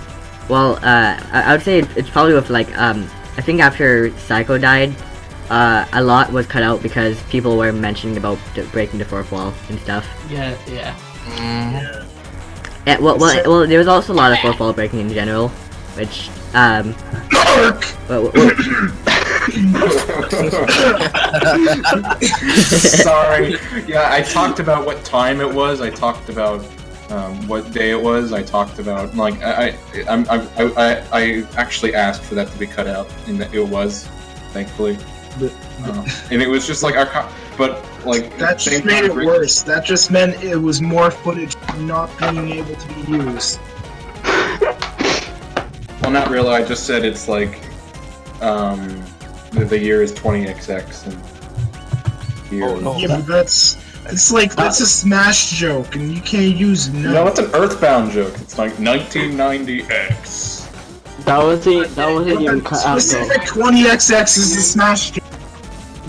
would say it's probably with like I think after SyKo died, a lot was cut out because people were mentioning about breaking the fourth wall and stuff. Yeah. Yeah, well, there was also a lot of fourth wall breaking in general, which Sorry. Yeah, I talked about what time it was. I talked about what day it was. I talked about like I actually asked for that to be cut out, and that it was, thankfully. And it was just like but like that just made it worse. That just meant it was more footage not being able to be used. Well, not really. I just said it's like the year is 20XX and year. Yeah, but that's a Smash joke, and you can't use No, it's an Earthbound joke. It's like 1990X. That wasn't even cut out though. Specific 20XX is the Smash joke.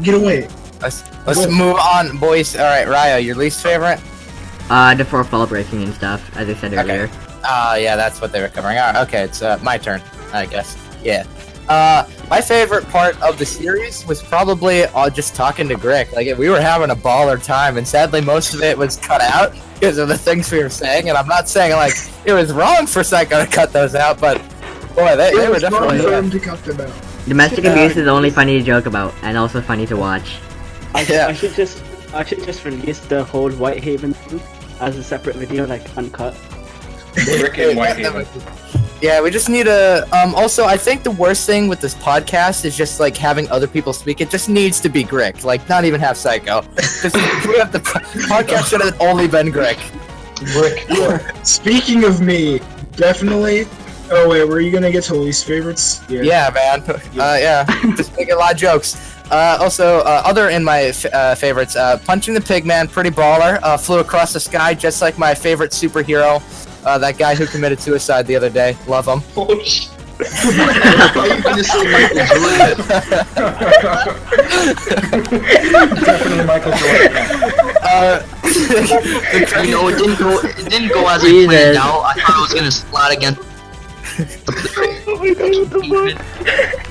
Get away. Let's move on, boys. All right, Ryo, your least favorite? The fourth wall breaking and stuff, as I said earlier. Yeah, that's what they were covering. All right, okay, it's my turn, I guess. Yeah. My favorite part of the series was probably just talking to Grick. Like, we were having a baller time, and sadly, most of it was cut out because of the things we were saying. And I'm not saying like it was wrong for SyKo to cut those out, but boy, they were definitely. To cut them out. Domestic abuse is only funny to joke about, and also funny to watch. I should just release the whole Whitehaven thing as a separate video, like uncut. Grick and Whitehaven. Yeah, we just need to. Also, I think the worst thing with this podcast is just like having other people speak. It just needs to be Grick, like not even have SyKo. Just we have the podcast should have only been Grick. Speaking of me, definitely. Oh wait, were you gonna get to least favorites? Yeah, man. Yeah, just making a lot of jokes. Also, other in my favorites, Punching the Pigman, pretty baller. Flew across the sky just like my favorite superhero. That guy who committed suicide the other day. Love him. Oh, shit. Definitely Michael Jordan. You know, it didn't go as I planned out. I thought I was gonna slide against. Oh my god, what the fuck?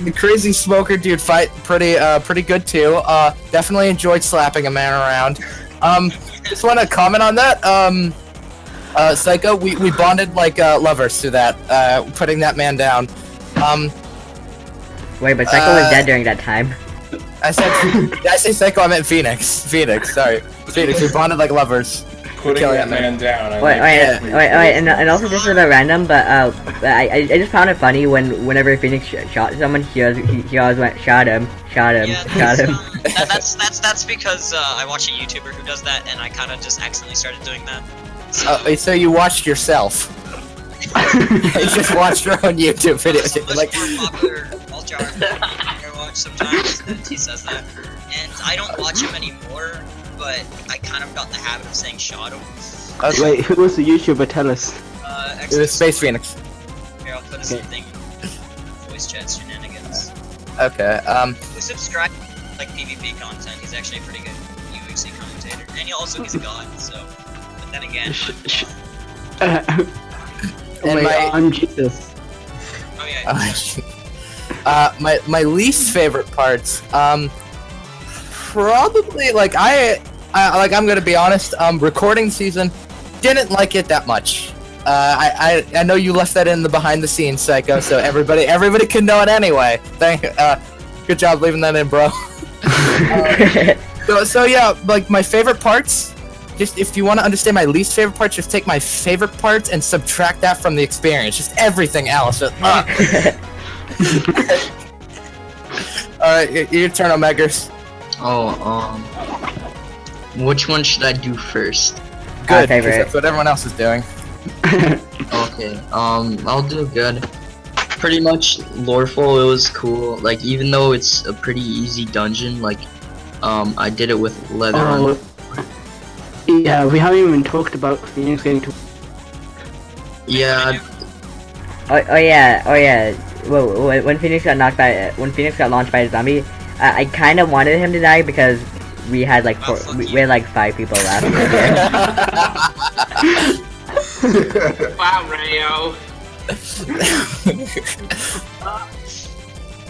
The Crazy Smoker dude fight pretty good too. Definitely enjoyed slapping a man around. Just want to comment on that. SyKo, we bonded like lovers through that. Putting that man down. Wait, but SyKo was dead during that time. I say SyKo, I meant Phoenix. Sorry. Phoenix, we bonded like lovers. Putting that man down. Wait, and also just a bit random, but I just found it funny whenever Phoenix shot someone, he always went shot him. That's because I watch a YouTuber who does that, and I kind of just accidentally started doing that. So you watched yourself. You just watched your own YouTube videos. Like more popular Aljar I watch sometimes, and he says that, and I don't watch him anymore. But I kind of got the habit of saying shot him. Wait, who was the YouTuber? Tell us. It was SpaceFenix. Here, I'll put something. Voice chat shenanigans. Okay. We subscribe to, like PvP content. He's actually a pretty good UHC commentator, and he's a god. So, but then again, Wait, I'm Jesus. oh yeah. My least favorite parts, probably like I'm gonna be honest. Recording season, didn't like it that much. I know you left that in the behind the scenes, SyKo, so everybody can know it anyway. Good job leaving that in, bro. So yeah, like my favorite parts. Just if you want to understand my least favorite parts, just take my favorite parts and subtract that from the experience. Just everything else. Alright, your turn, Omegers. Which one should I do first? Good, because that's what everyone else is doing. Okay, I'll do good. Pretty much Lorfaul, it was cool. Like, even though it's a pretty easy dungeon, like, I did it with leather on. Yeah, we haven't even talked about Phoenix getting to. Yeah. Oh yeah. Well, when Phoenix got launched by a zombie, I kind of wanted him to die because we had like we had like 5 people left. Wow, Rayo.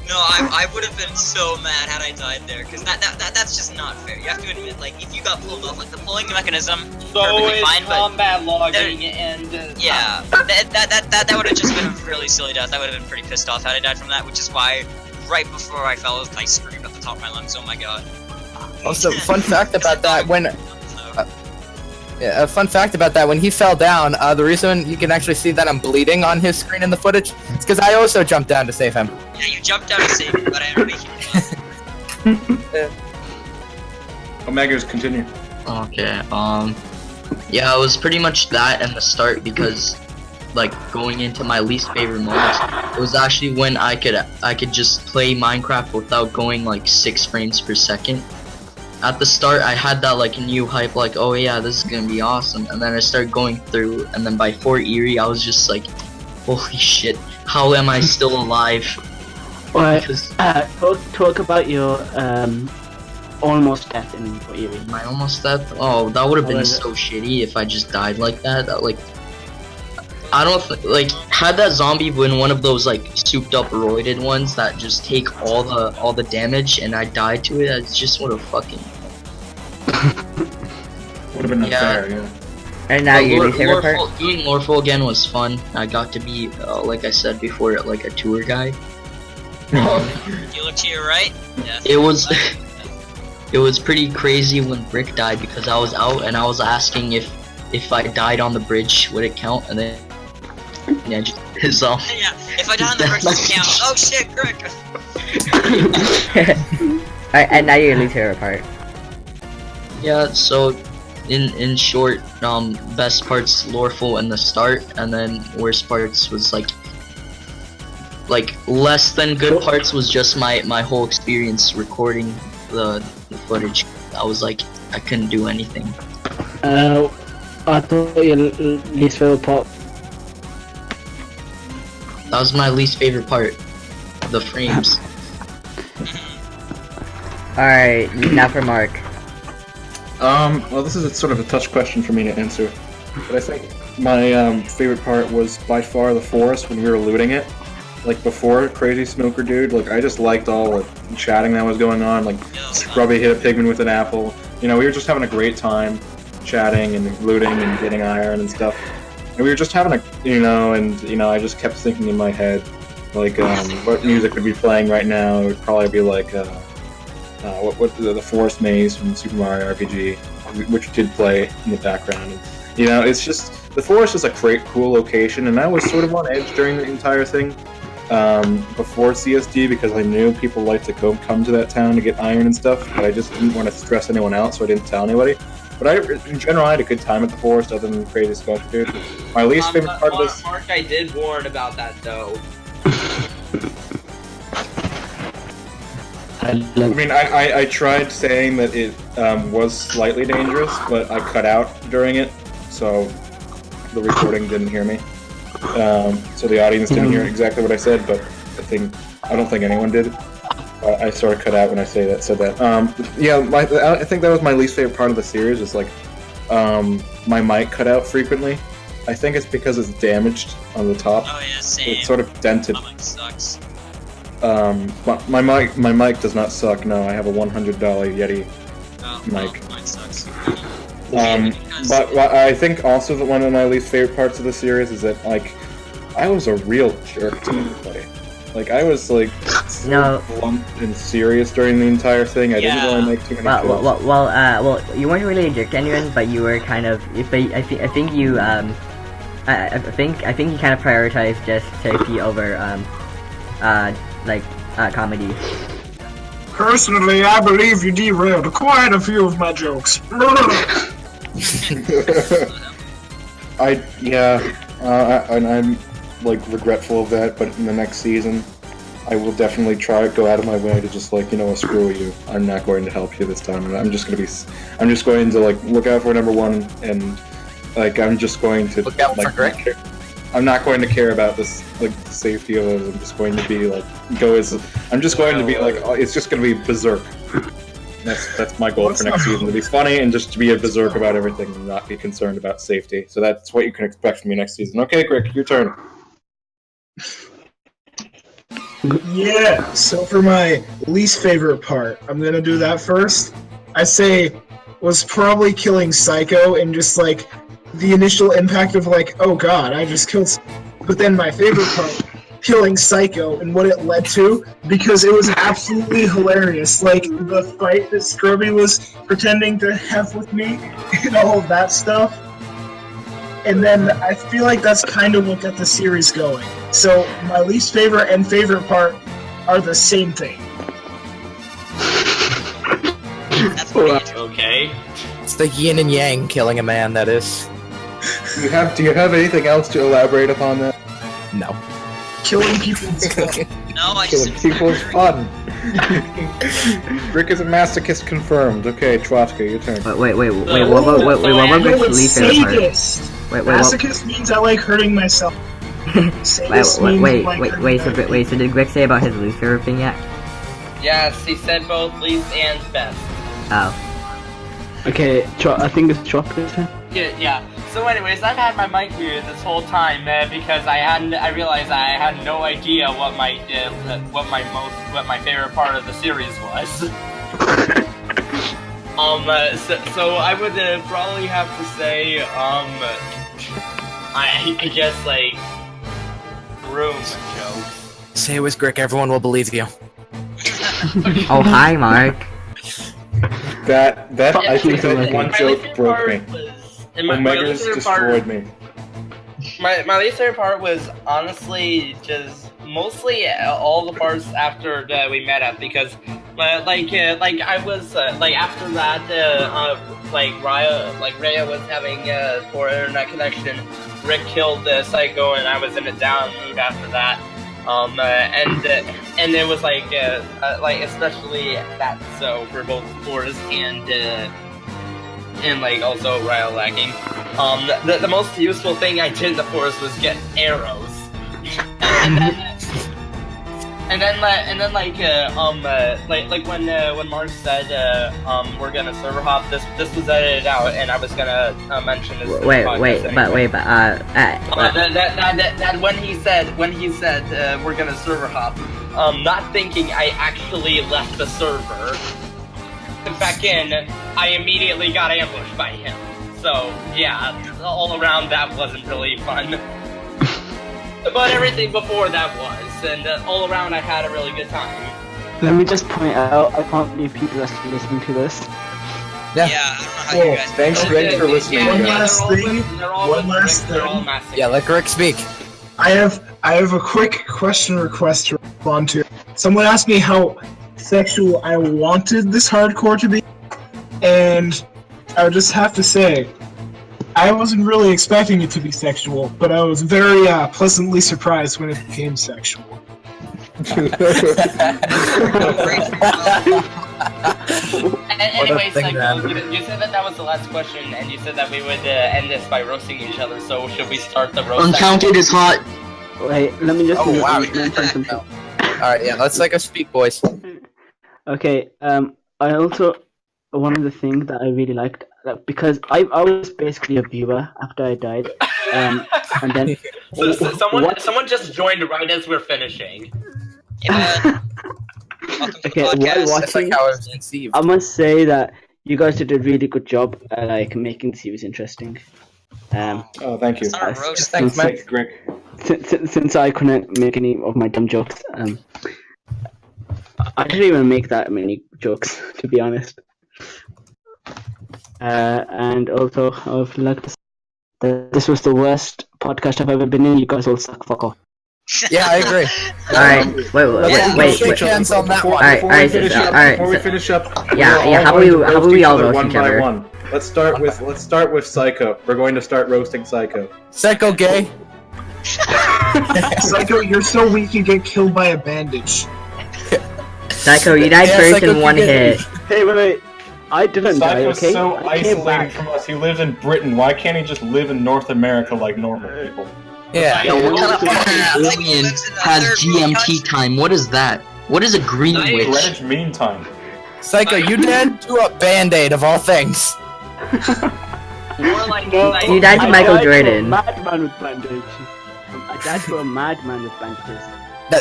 No, I would have been so mad had I died there, because that's just not fair. You have to admit, like, if you got pulled off, like, the pulling mechanism, So perfectly is fine, combat logging and... yeah, that would have just been a really silly death. I would have been pretty pissed off had I died from that, which is why, right before I fell, I screamed at the top of my lungs, oh my god. Also, fun fact about that, fun fact about that, when he fell down, the reason you can actually see that I'm bleeding on his screen in the footage is because I also jumped down to save him. Yeah, you jumped down to save him, but I already hit you. Omegers, continue. Okay, yeah, it was pretty much that and the start because, like, going into my least favorite moments, it was actually when I could just play Minecraft without going, like, 6 frames per second. At the start, I had that, like, new hype, like, oh yeah, this is gonna be awesome, and then I started going through, and then by Fort Erie, I was just like, holy shit, how am I still alive? Talk about your, almost death in Fort Erie. My almost death? Oh, that would have been so shitty if I just died like that, like, I don't like, had that zombie been one of those, like, souped up roided ones that just take all the damage and I died to it, I just would have fucking... Would have been unfair, yeah. And now your favorite part? Doing Lorfaul again was fun. I got to be, like I said before, like a tour guide. You look to your right? Yeah. It was... It was pretty crazy when Grick died because I was out and I was asking if I died on the bridge, would it count? And then... Yeah, just his Yeah, if I die on the bridge, does it count? Oh shit, Grick! Alright, and now your least favorite part. Yeah, so in short, best parts Lorfaul in the start, and then worst parts was like less than good parts was just my whole experience recording the footage. I was like, I couldn't do anything. I thought your least favorite part. That was my least favorite part. The frames. Alright, now for Mark. Well, this is sort of a touch question for me to answer, but I think my favorite part was by far the forest when we were looting it. Like before Crazy Smoker Dude, like I just liked all the chatting that was going on. Like Scrubby hit a pigman with an apple. You know, we were just having a great time chatting and looting and getting iron and stuff. And we were just having a, I just kept thinking in my head, like, what music would be playing right now? It would probably be like, the Forest Maze from Super Mario RPG, which did play in the background. And, it's just, the forest is a cool location, and I was sort of on edge during the entire thing, before CSD, because I knew people like to come to that town to get iron and stuff, but I just didn't want to stress anyone out, so I didn't tell anybody. But in general, I had a good time at the forest, other than Crazy Smoker Dude. My least favorite part of this... Mark, I did warn about that, though. I mean, I tried saying that it was slightly dangerous, but I cut out during it, so the recording didn't hear me. So the audience didn't hear exactly what I said, but I don't think anyone did. I sort of cut out when I said that. Yeah, I think that was my least favorite part of the series. Was like my mic cut out frequently. I think it's because it's damaged on the top. Oh yeah, same. It's sort of dented. My mic sucks. My mic does not suck. No, I have a $100 Yeti mic. Oh, mine sucks. But I think also that one of my least favorite parts of the series is that like I was a real jerk to everybody. Like I was like so blunt and serious during the entire thing. I didn't really make too many jokes. Well, you weren't really a jerk to anyone, but you were kind of. I think you kind of prioritized just safety over comedy. Personally, I believe you derailed quite a few of my jokes. And I'm like regretful of that, but in the next season I will definitely go out of my way to just like, screw you. I'm not going to help you this time, and I'm just going to like look out for number one, and like I'm just going to look out for Grick. I'm not going to care about this like the safety of it. I'm just going to be like it's just going to be berserk. That's my goal for next season, to be funny and just to be a berserk about everything and not be concerned about safety. So that's what you can expect from me next season. Okay, Grick, your turn. Yeah, so for my least favorite part, I'm gonna do that first. I say was probably killing SyKo and just like the initial impact of like, oh god, I just killed. But then my favorite part, killing SyKo and what it led to, because it was absolutely hilarious. Like the fight that Scrubby was pretending to have with me and all of that stuff. And then I feel like that's kind of what got the series going. So my least favorite and favorite part are the same thing. That's pretty okay. It's the yin and yang killing a man, that is. Do you have anything else to elaborate upon that? No. Killing people is fun. No, I Killing just people is fun. Rick is a masochist confirmed. Okay, Chwaftka, your turn. Wait, what was Grick's least favorite part? Masochist means I like hurting myself. So did Grick say about his least favorite thing yet? Yes, he said both least and best. Oh. Okay, I think it's Chwafka's turn. Yeah. So anyways, I've had my mic muted this whole time because I realized I had no idea what my favorite part of the series was. So I would probably have to say I guess like room jokes. Say it was Grick, everyone will believe you. Oh, hi, Mark. I think that one joke broke me. Omegers destroyed me. My least favorite part was honestly just mostly all the parts after we met up, because I was after that Raya was having poor internet connection. Rick killed SyKo, and I was in a down mood after that. And it was especially that so for both Forrest and also Raya lacking. The most useful thing I did in the forest was get arrows. And then when Mark said we're gonna server hop, this was edited out, and I was gonna mention this. That when he said we're gonna server hop, not thinking I actually left the server. Back in, I immediately got ambushed by him. So yeah, all around that wasn't really fun. But everything before that was, and all around I had a really good time. Let me just point out, I can't believe people are still listening to this. Yeah, I don't know how you guys. Thanks, Greg, for listening. One last thing. Yeah, let Grick speak. I have a quick question request to respond to. Someone asked me how sexual I wanted this hardcore to be, and I would just have to say, I wasn't really expecting it to be sexual, but I was very pleasantly surprised when it became sexual. Anyway, SyKo, you said that was the last question, and you said that we would end this by roasting each other. So should we start the roast? Uncounted is hot. Wait, let me just. Oh wow! Alright, yeah, let's like a speak, boys. Okay. I also one of the things that I really liked because I was basically a viewer after I died, and then someone just joined right as we're finishing. Yeah. Okay, while watching, I must say that you guys did a really good job at like making the series interesting. Oh, thank you. Thanks, man. Grick. Since I couldn't make any of my dumb jokes, I didn't even make that many jokes, to be honest. And also, I would like to say that this was the worst podcast I've ever been in. You guys all suck. Fuck off. Yeah, I agree. Alright, wait. Shake hands on that one. Before we finish up, Yeah, how about we all roast each other? One. Let's start with SyKo. We're going to start roasting SyKo. SyKo gay. SyKo, you're so weak you get killed by a bandage. SyKo, you died first in one hit. Hey, wait. I didn't die, SyKo's okay? so I came isolated back. from us. He lives in Britain. Why can't he just live in North America like normal people? Yeah. Yo, what kind of fucking alien has GMT time? What is that? What is a green witch? Greenwich Mean Time. SyKo, you dead to a band-aid of all things. More like You died to Michael Jordan. Madman with bandage. I died to a madman with bandages.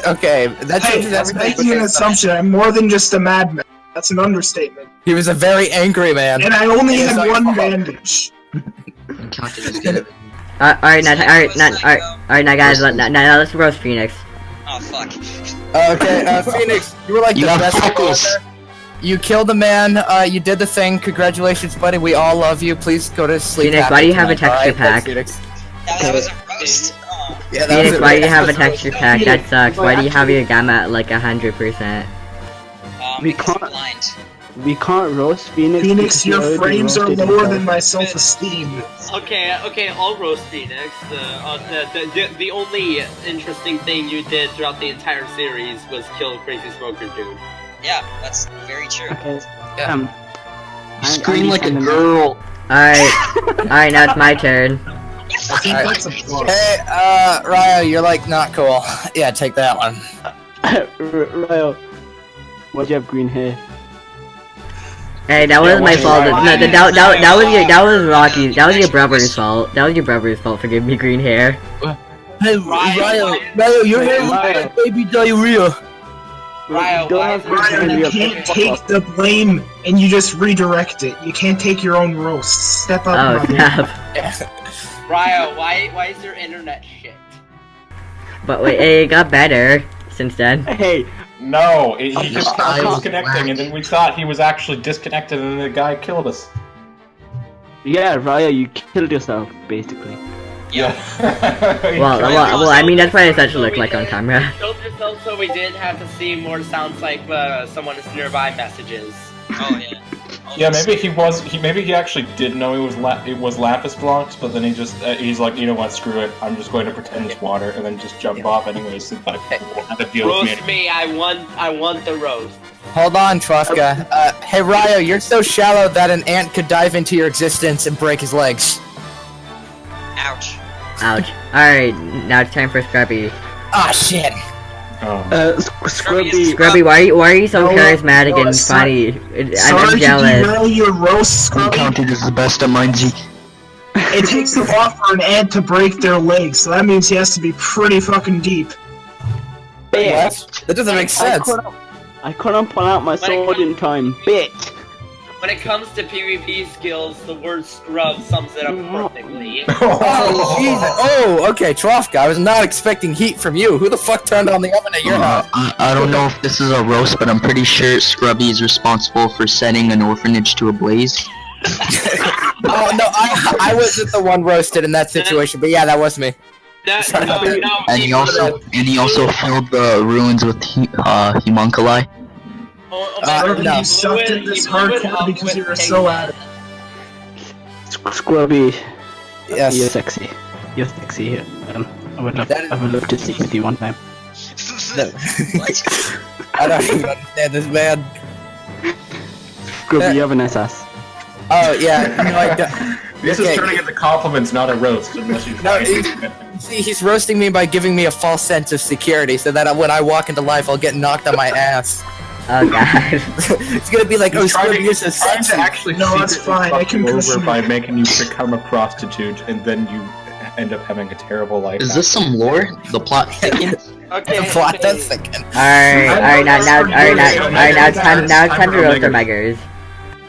Okay, that Hey, changes that's everything. making an assumption. I'm more than just a madman. That's an understatement. He was a very angry man. And I only had one bandage. Uncounted is good. Alright, now guys, now let's roast Phoenix. Oh fuck. Okay, Phoenix, you were like You the have best freckles. there. You killed a man, you did the thing, congratulations buddy, we all love you, please go to sleep. Phoenix, why do you have a tonight, texture alright? pack? Thanks, Phoenix. That was a roast. Oh. Yeah, that Phoenix, was why do you have a texture pack? That sucks. Why do you have your gamma at like 100%? Because I'm blind. We can't roast Phoenix. Phoenix, because he your already frames are roasted lower himself. than my self-esteem. Okay, I'll roast Phoenix. The only interesting thing you did throughout the entire series was kill Crazy Smoker Dude. Yeah, that's very true. Okay. You scream like a girl. Alright, now it's my turn. Hey, Ryo, you're like not cool. Yeah, take that one. Ryo, why'd you have green hair? Hey, that wasn't my fault. No, that was Rocky. That was your brother's fault. That was your brother's fault for giving me green hair. Hey, Ryo, your hair looks like baby diarrhea. Ryan, you can't take the blame and you just redirect it. You can't take your own roast. Step up, Oh brother. snap! Ryo, why is your internet shit? But wait, it got better since then. Hey, No, he just I kept was disconnecting, and then we thought he was actually disconnected, and then the guy killed us. yeah, Ryo, you killed yourself, basically. Yeah. Well, I mean that's what it actually looked like on camera. Killed yourself so we didn't have to see more sounds like someone's nearby messages. Oh yeah. Yeah, maybe he actually did know it was lapis blocks, but then he's like, you know what, screw it, I'm just going to pretend it's water, and then just jump off anyways, since I have to deal with Roast me, I want the roast. Hold on, Chwaftka. Hey, Ryo, you're so shallow that an ant could dive into your existence and break his legs. Ouch. Ouch. Alright, now it's time for Scrubby. Ah, shit. Scrubby. Scrubby, why are you so No, charismatic no, and sorry. funny? Sorry I'm to jealous. derail your roast, Scrubby. Uncounted is the best of MineZ. It takes a lot for an ant to break their legs, so that means he has to be pretty fucking deep. What? That doesn't make sense. I couldn't pull out my sword in time, bitch. When it comes to PvP skills, the word scrub sums it up perfectly. Oh, Jesus. Oh, okay, Chwaftka, I was not expecting heat from you. Who the fuck turned on the oven at your house? I don't know if this is a roast, but I'm pretty sure Scrubby is responsible for setting an orphanage to a blaze. Oh, no, I wasn't the one roasted in that situation, but yeah, that was me. No, And he also filled the ruins with homunculi. No. You sucked in this hardcore because you were so at it. Scrubby, Yes. you're sexy. You're sexy. I would love to sleep with you one time. I don't even understand this man. Scrubby, you have an SS. Oh yeah, no, I don't. This is turning into compliments, not a roast. Unless you See, he's roasting me by giving me a false sense of security, so that when I walk into life, I'll get knocked on my ass. Oh god. It's gonna be like, oh, Scrubby, you're so trying sexy. to actually No, that's fine. I can over by making you become a prostitute, and then you end up having a terrible life. Is this some lore? The plot thickens? Okay. The plot does thicken. Alright, now it's time to roast our Omegers.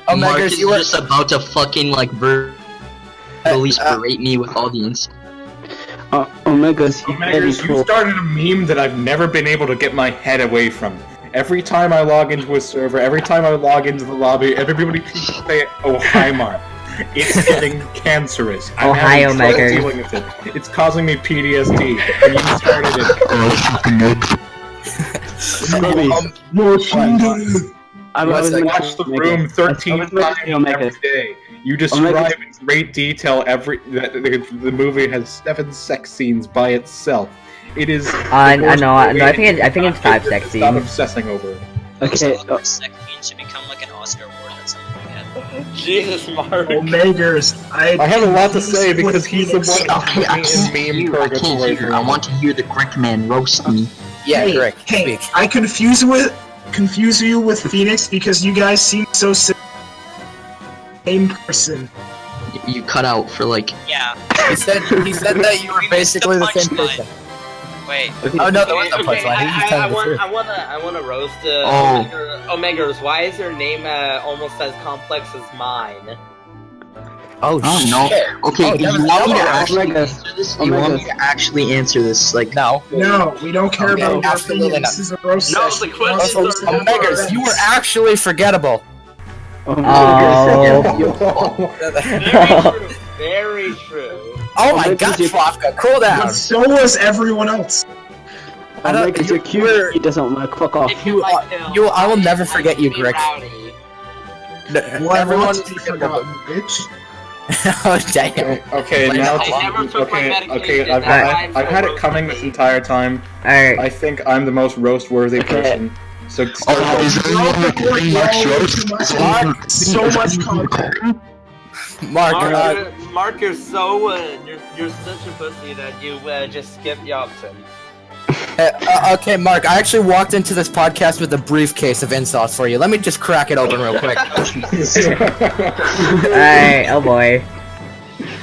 Mark Omegers, is you were just about to fucking like verbally berate me with all the insults. Omegers, You started a meme that I've never been able to get my head away from. Every time I log into a server, every time I log into the lobby, everybody keeps saying, "Oh hi, Mark." It's getting cancerous. Oh hi, Omegers. Dealing with it. It's causing me PTSD. And you started it. I watched The Room 13 times every day. You describe in great detail the movie has 7 sex scenes by itself. It is. I think it's 5 sex scenes. Stop obsessing over it. Okay. Sex scene should become like an Oscar award. That's something we had. Jesus, Mark. Omegers, I have a lot to say because he's the one I can't hear. I want to hear the Grick man roast me. yeah, correct. Hey, I confuse you with Phoenix because you guys seem so same person. You cut out for like. Yeah. He said that you were basically the same person. Wait. Oh no, there was no punchline. I wanna roast Omegers. Why is your name almost as complex as mine? Oh no. Okay, Oh, do you want me to actually answer this? Do you want me to actually answer this? Like, no. No, we don't care about your absolutely opinion. not. This is a roast No, session. the questions are Omegers, you were actually forgettable. Very true. Oh my god, Chwaftka, cool down. But so was everyone else. I don't. Omegers, you're cute. He doesn't work. Fuck off. I will never forget you, Grick. Everyone wants to be forgotten, bitch. Oh damn. Okay, now I've had it coming this entire time. Alright. I think I'm the most roast-worthy person. So So much content. Mark, you're so you're such a pussy that you just skip Yobson. Okay, Mark, I actually walked into this podcast with a briefcase of insults for you. Let me just crack it open real quick. Alright, oh boy.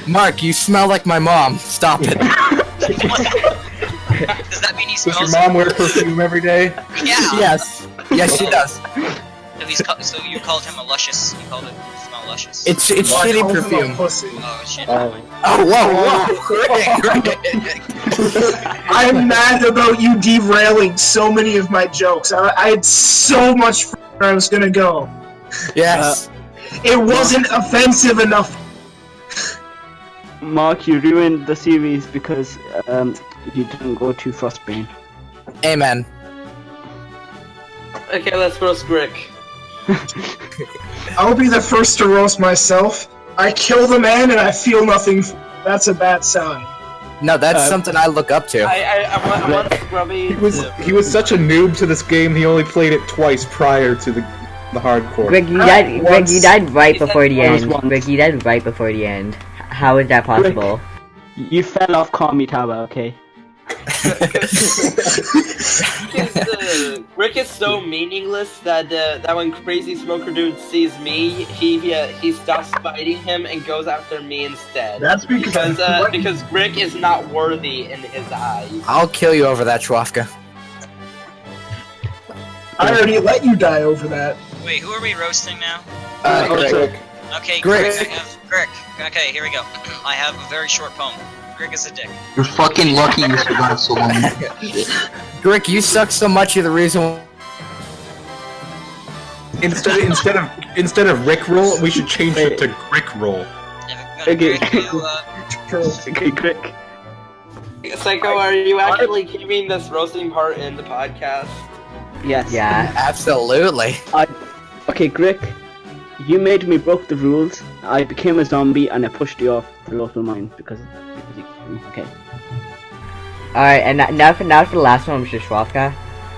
Mark, you smell like my mom. Stop it. Does that mean he Does smells? your mom wear perfume every day? Yeah. Yes. Yes, she does. So you called him a luscious. You called it smell luscious. It's shitty perfume. Oh shit. Whoa. I'm mad about you derailing so many of my jokes. I had so much fun where I was gonna go. Yes. It wasn't offensive enough. Mark, you ruined the series because you didn't go to Frostbane. Amen. Okay, let's roast Grick. I'll be the first to roast myself. I kill the man and I feel nothing. That's a bad sign. No, that's something I look up to. I want Scrubby. He was such a noob to this game. He only played it twice prior to the hardcore. Greg, you died right before the end. Greg, you died right before the end. How is that possible? You fell off Kami Tower, okay? Rick is so meaningless that when Crazy Smoker Dude sees me, he stops fighting him and goes after me instead. That's because Rick is not worthy in his eyes. I'll kill you over that, Chwaftka. I already let you die over that. Wait, who are we roasting now? Grick. Okay, Grick. Grick. Okay, here we go. I have a very short poem. Grick is a dick. You're fucking lucky you survived so long. Grick, you suck so much. You're the reason. Instead of Rick roll, we should change it to Grick roll. Okay. Okay, Grick. SyKo, are you actually keeping this roasting part in the podcast? Yes. Yeah. Absolutely. Okay, Grick. You made me broke the rules. I became a zombie and I pushed you off the Lorfaul Mines because you. Okay. Alright, and now for the last one, Mr. Chwaftka.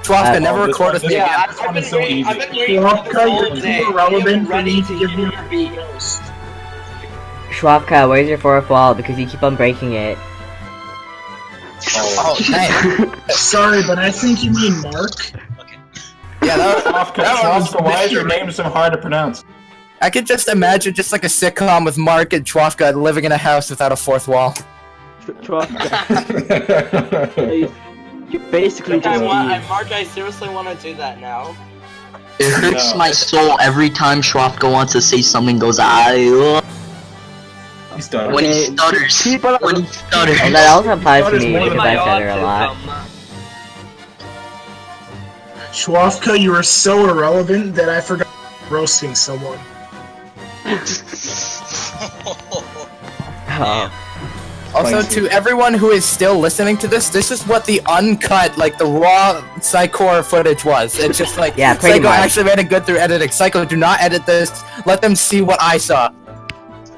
Chwaftka, never record with me again. I've been waiting for this Chwaftka, all you're day. too irrelevant for Ready me to to give you your beat. Schwabka, where's your fourth wall? Because you keep on breaking it. Oh, dang. Sorry, but I think you mean Mark. Yeah, that was Why is your name so hard to pronounce? I could just imagine just like a sitcom with Mark and Chwaftka living in a house without a fourth wall. You basically just Mark, I seriously want to do that now. It hurts my soul every time Chwaftka wants to say something goes when he stutters. When he stutters. Well, that also applies to me because I stutter a lot. Chwaftka, you are so irrelevant that I forgot roasting someone. Oh. Also, to everyone who is still listening to this is what the uncut, like the raw SyKore footage was. It's just like, yeah, pretty SyKo much. actually made it good through editing. SyKo, do not edit this. Let them see what I saw.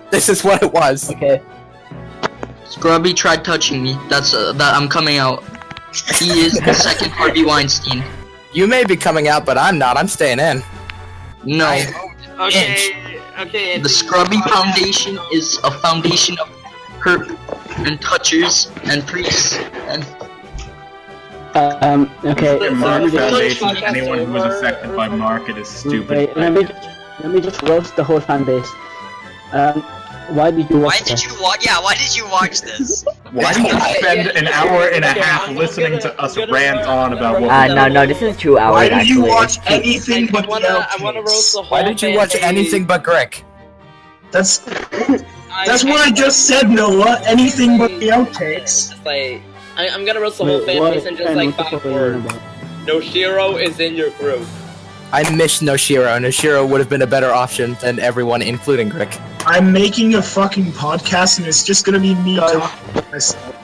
This is what it was. Okay. Scrubby tried touching me. That I'm coming out. He is the second Harvey Weinstein. You may be coming out, but I'm not. I'm staying in. No. Okay. The Scrubby Foundation is a foundation of hurt and touchers and priests and okay. Mark Foundation, anyone who was affected by Mark, it is stupid. Wait, let me just roast the whole fan base. Why did you watch Why did you watch? Yeah, why did you watch this? Why did you spend an hour and a half listening to us rant on about what? No, this is 2 hours Why did actually. you watch anything but the I wanna roast the whole Why did you watch anything but Grick? That's what I just said, Noah. Anything but the outtakes. Like, I'm gonna roast the whole fan base and just like backward. Noshiro is in your group. I miss Noshiro. Noshiro would have been a better option than everyone, including Grick. I'm making a fucking podcast and it's just gonna be me talking to myself.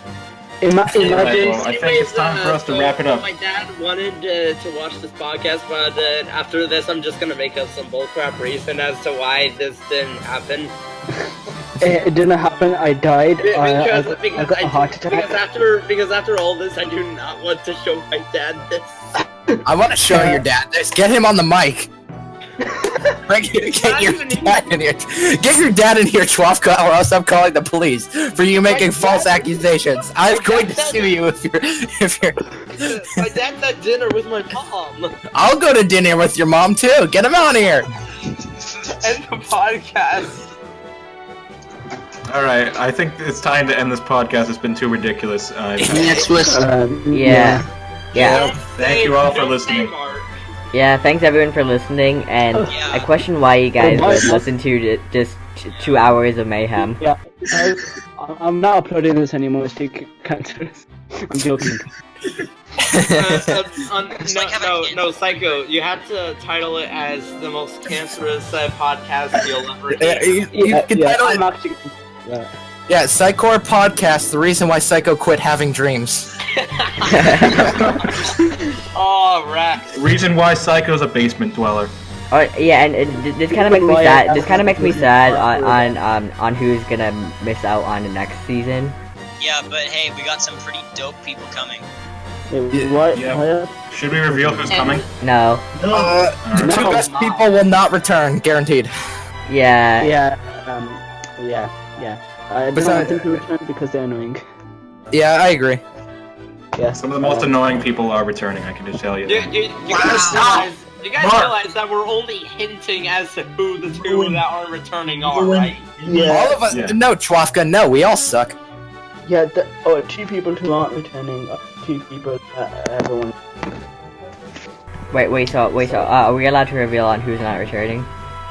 Imagine. I think it's time for us to wrap it up. My dad wanted to watch this podcast, but after this, I'm just gonna make up some bullcrap reason as to why this didn't happen. It didn't happen. I died. I Because got a heart attack. because after all this, I do not want to show my dad this. I want to show your dad this. Get him on the mic. Get your dad in here. Get your dad in here, Chwaftka, or else I'm calling the police for you making false accusations. I'm going to sue you if you're. My dad's at dinner with my mom. I'll go to dinner with your mom too. Get him out of here. End the podcast. Alright, I think it's time to end this podcast. It's been too ridiculous. Next list. Yeah. Thank you all for listening. Yeah, thanks everyone for listening, and I question why you guys would listen to just 2 hours of mayhem. Yeah, I'm not uploading this anymore. It's too cancerous. I'm joking. No, SyKo, you have to title it as the most cancerous podcast you'll ever hear. You can title it. I'm actually. Yeah, SyKore podcast. The reason why SyKo quit having dreams. Oh, right. Reason why SyKo's a basement dweller. Oh yeah, and this kind of makes me sad. This kind of makes me sad on who's gonna miss out on the next season. Yeah, but hey, we got some pretty dope people coming. What? Yeah. Should we reveal who's coming? No. The two best people will not return, guaranteed. Yeah. Yeah. I don't want them to return because they're annoying. Yeah, I agree. Yeah. Some of the most annoying people are returning, I can just tell you. You guys realize that we're only hinting as to who the two that are returning are, right? Yeah. All of us. Yeah. No, Chwaftka. No, we all suck. Yeah. Two people who aren't returning. Two people. Everyone. Wait. So, are we allowed to reveal on who's not returning?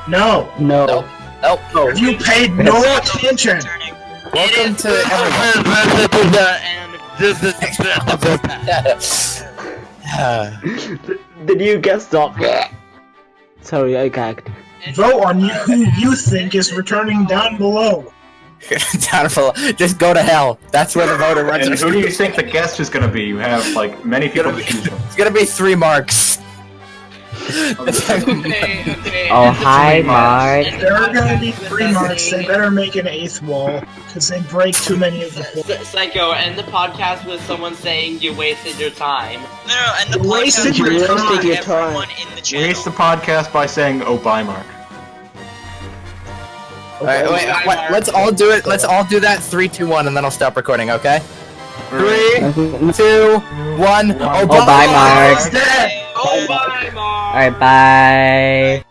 No. Nope. You paid no attention. Welcome to everyone. And this is The new guest stop. Sorry, I gagged. Vote on who you think is returning down below. Down below. Just go to hell. That's where the voter runs. And who do you think the guest is gonna be? You have like many people to choose from. It's gonna be 3 marks. Okay. Oh, hi, Mark. If there are gonna be 3 marks, they better make an 8th wall, because they break too many of the holes. SyKo, end the podcast with someone saying you wasted your time. No, and the You wasted podcast your with time. everyone in the channel. Waste the podcast by saying, "Oh, bye, Mark." Alright, wait, let's all do it. Let's all do that 3, 2, 1, and then I'll stop recording, okay? 3, 2, 1. Oh, bye, Mark. Oh, bye, Mark. Alright, bye.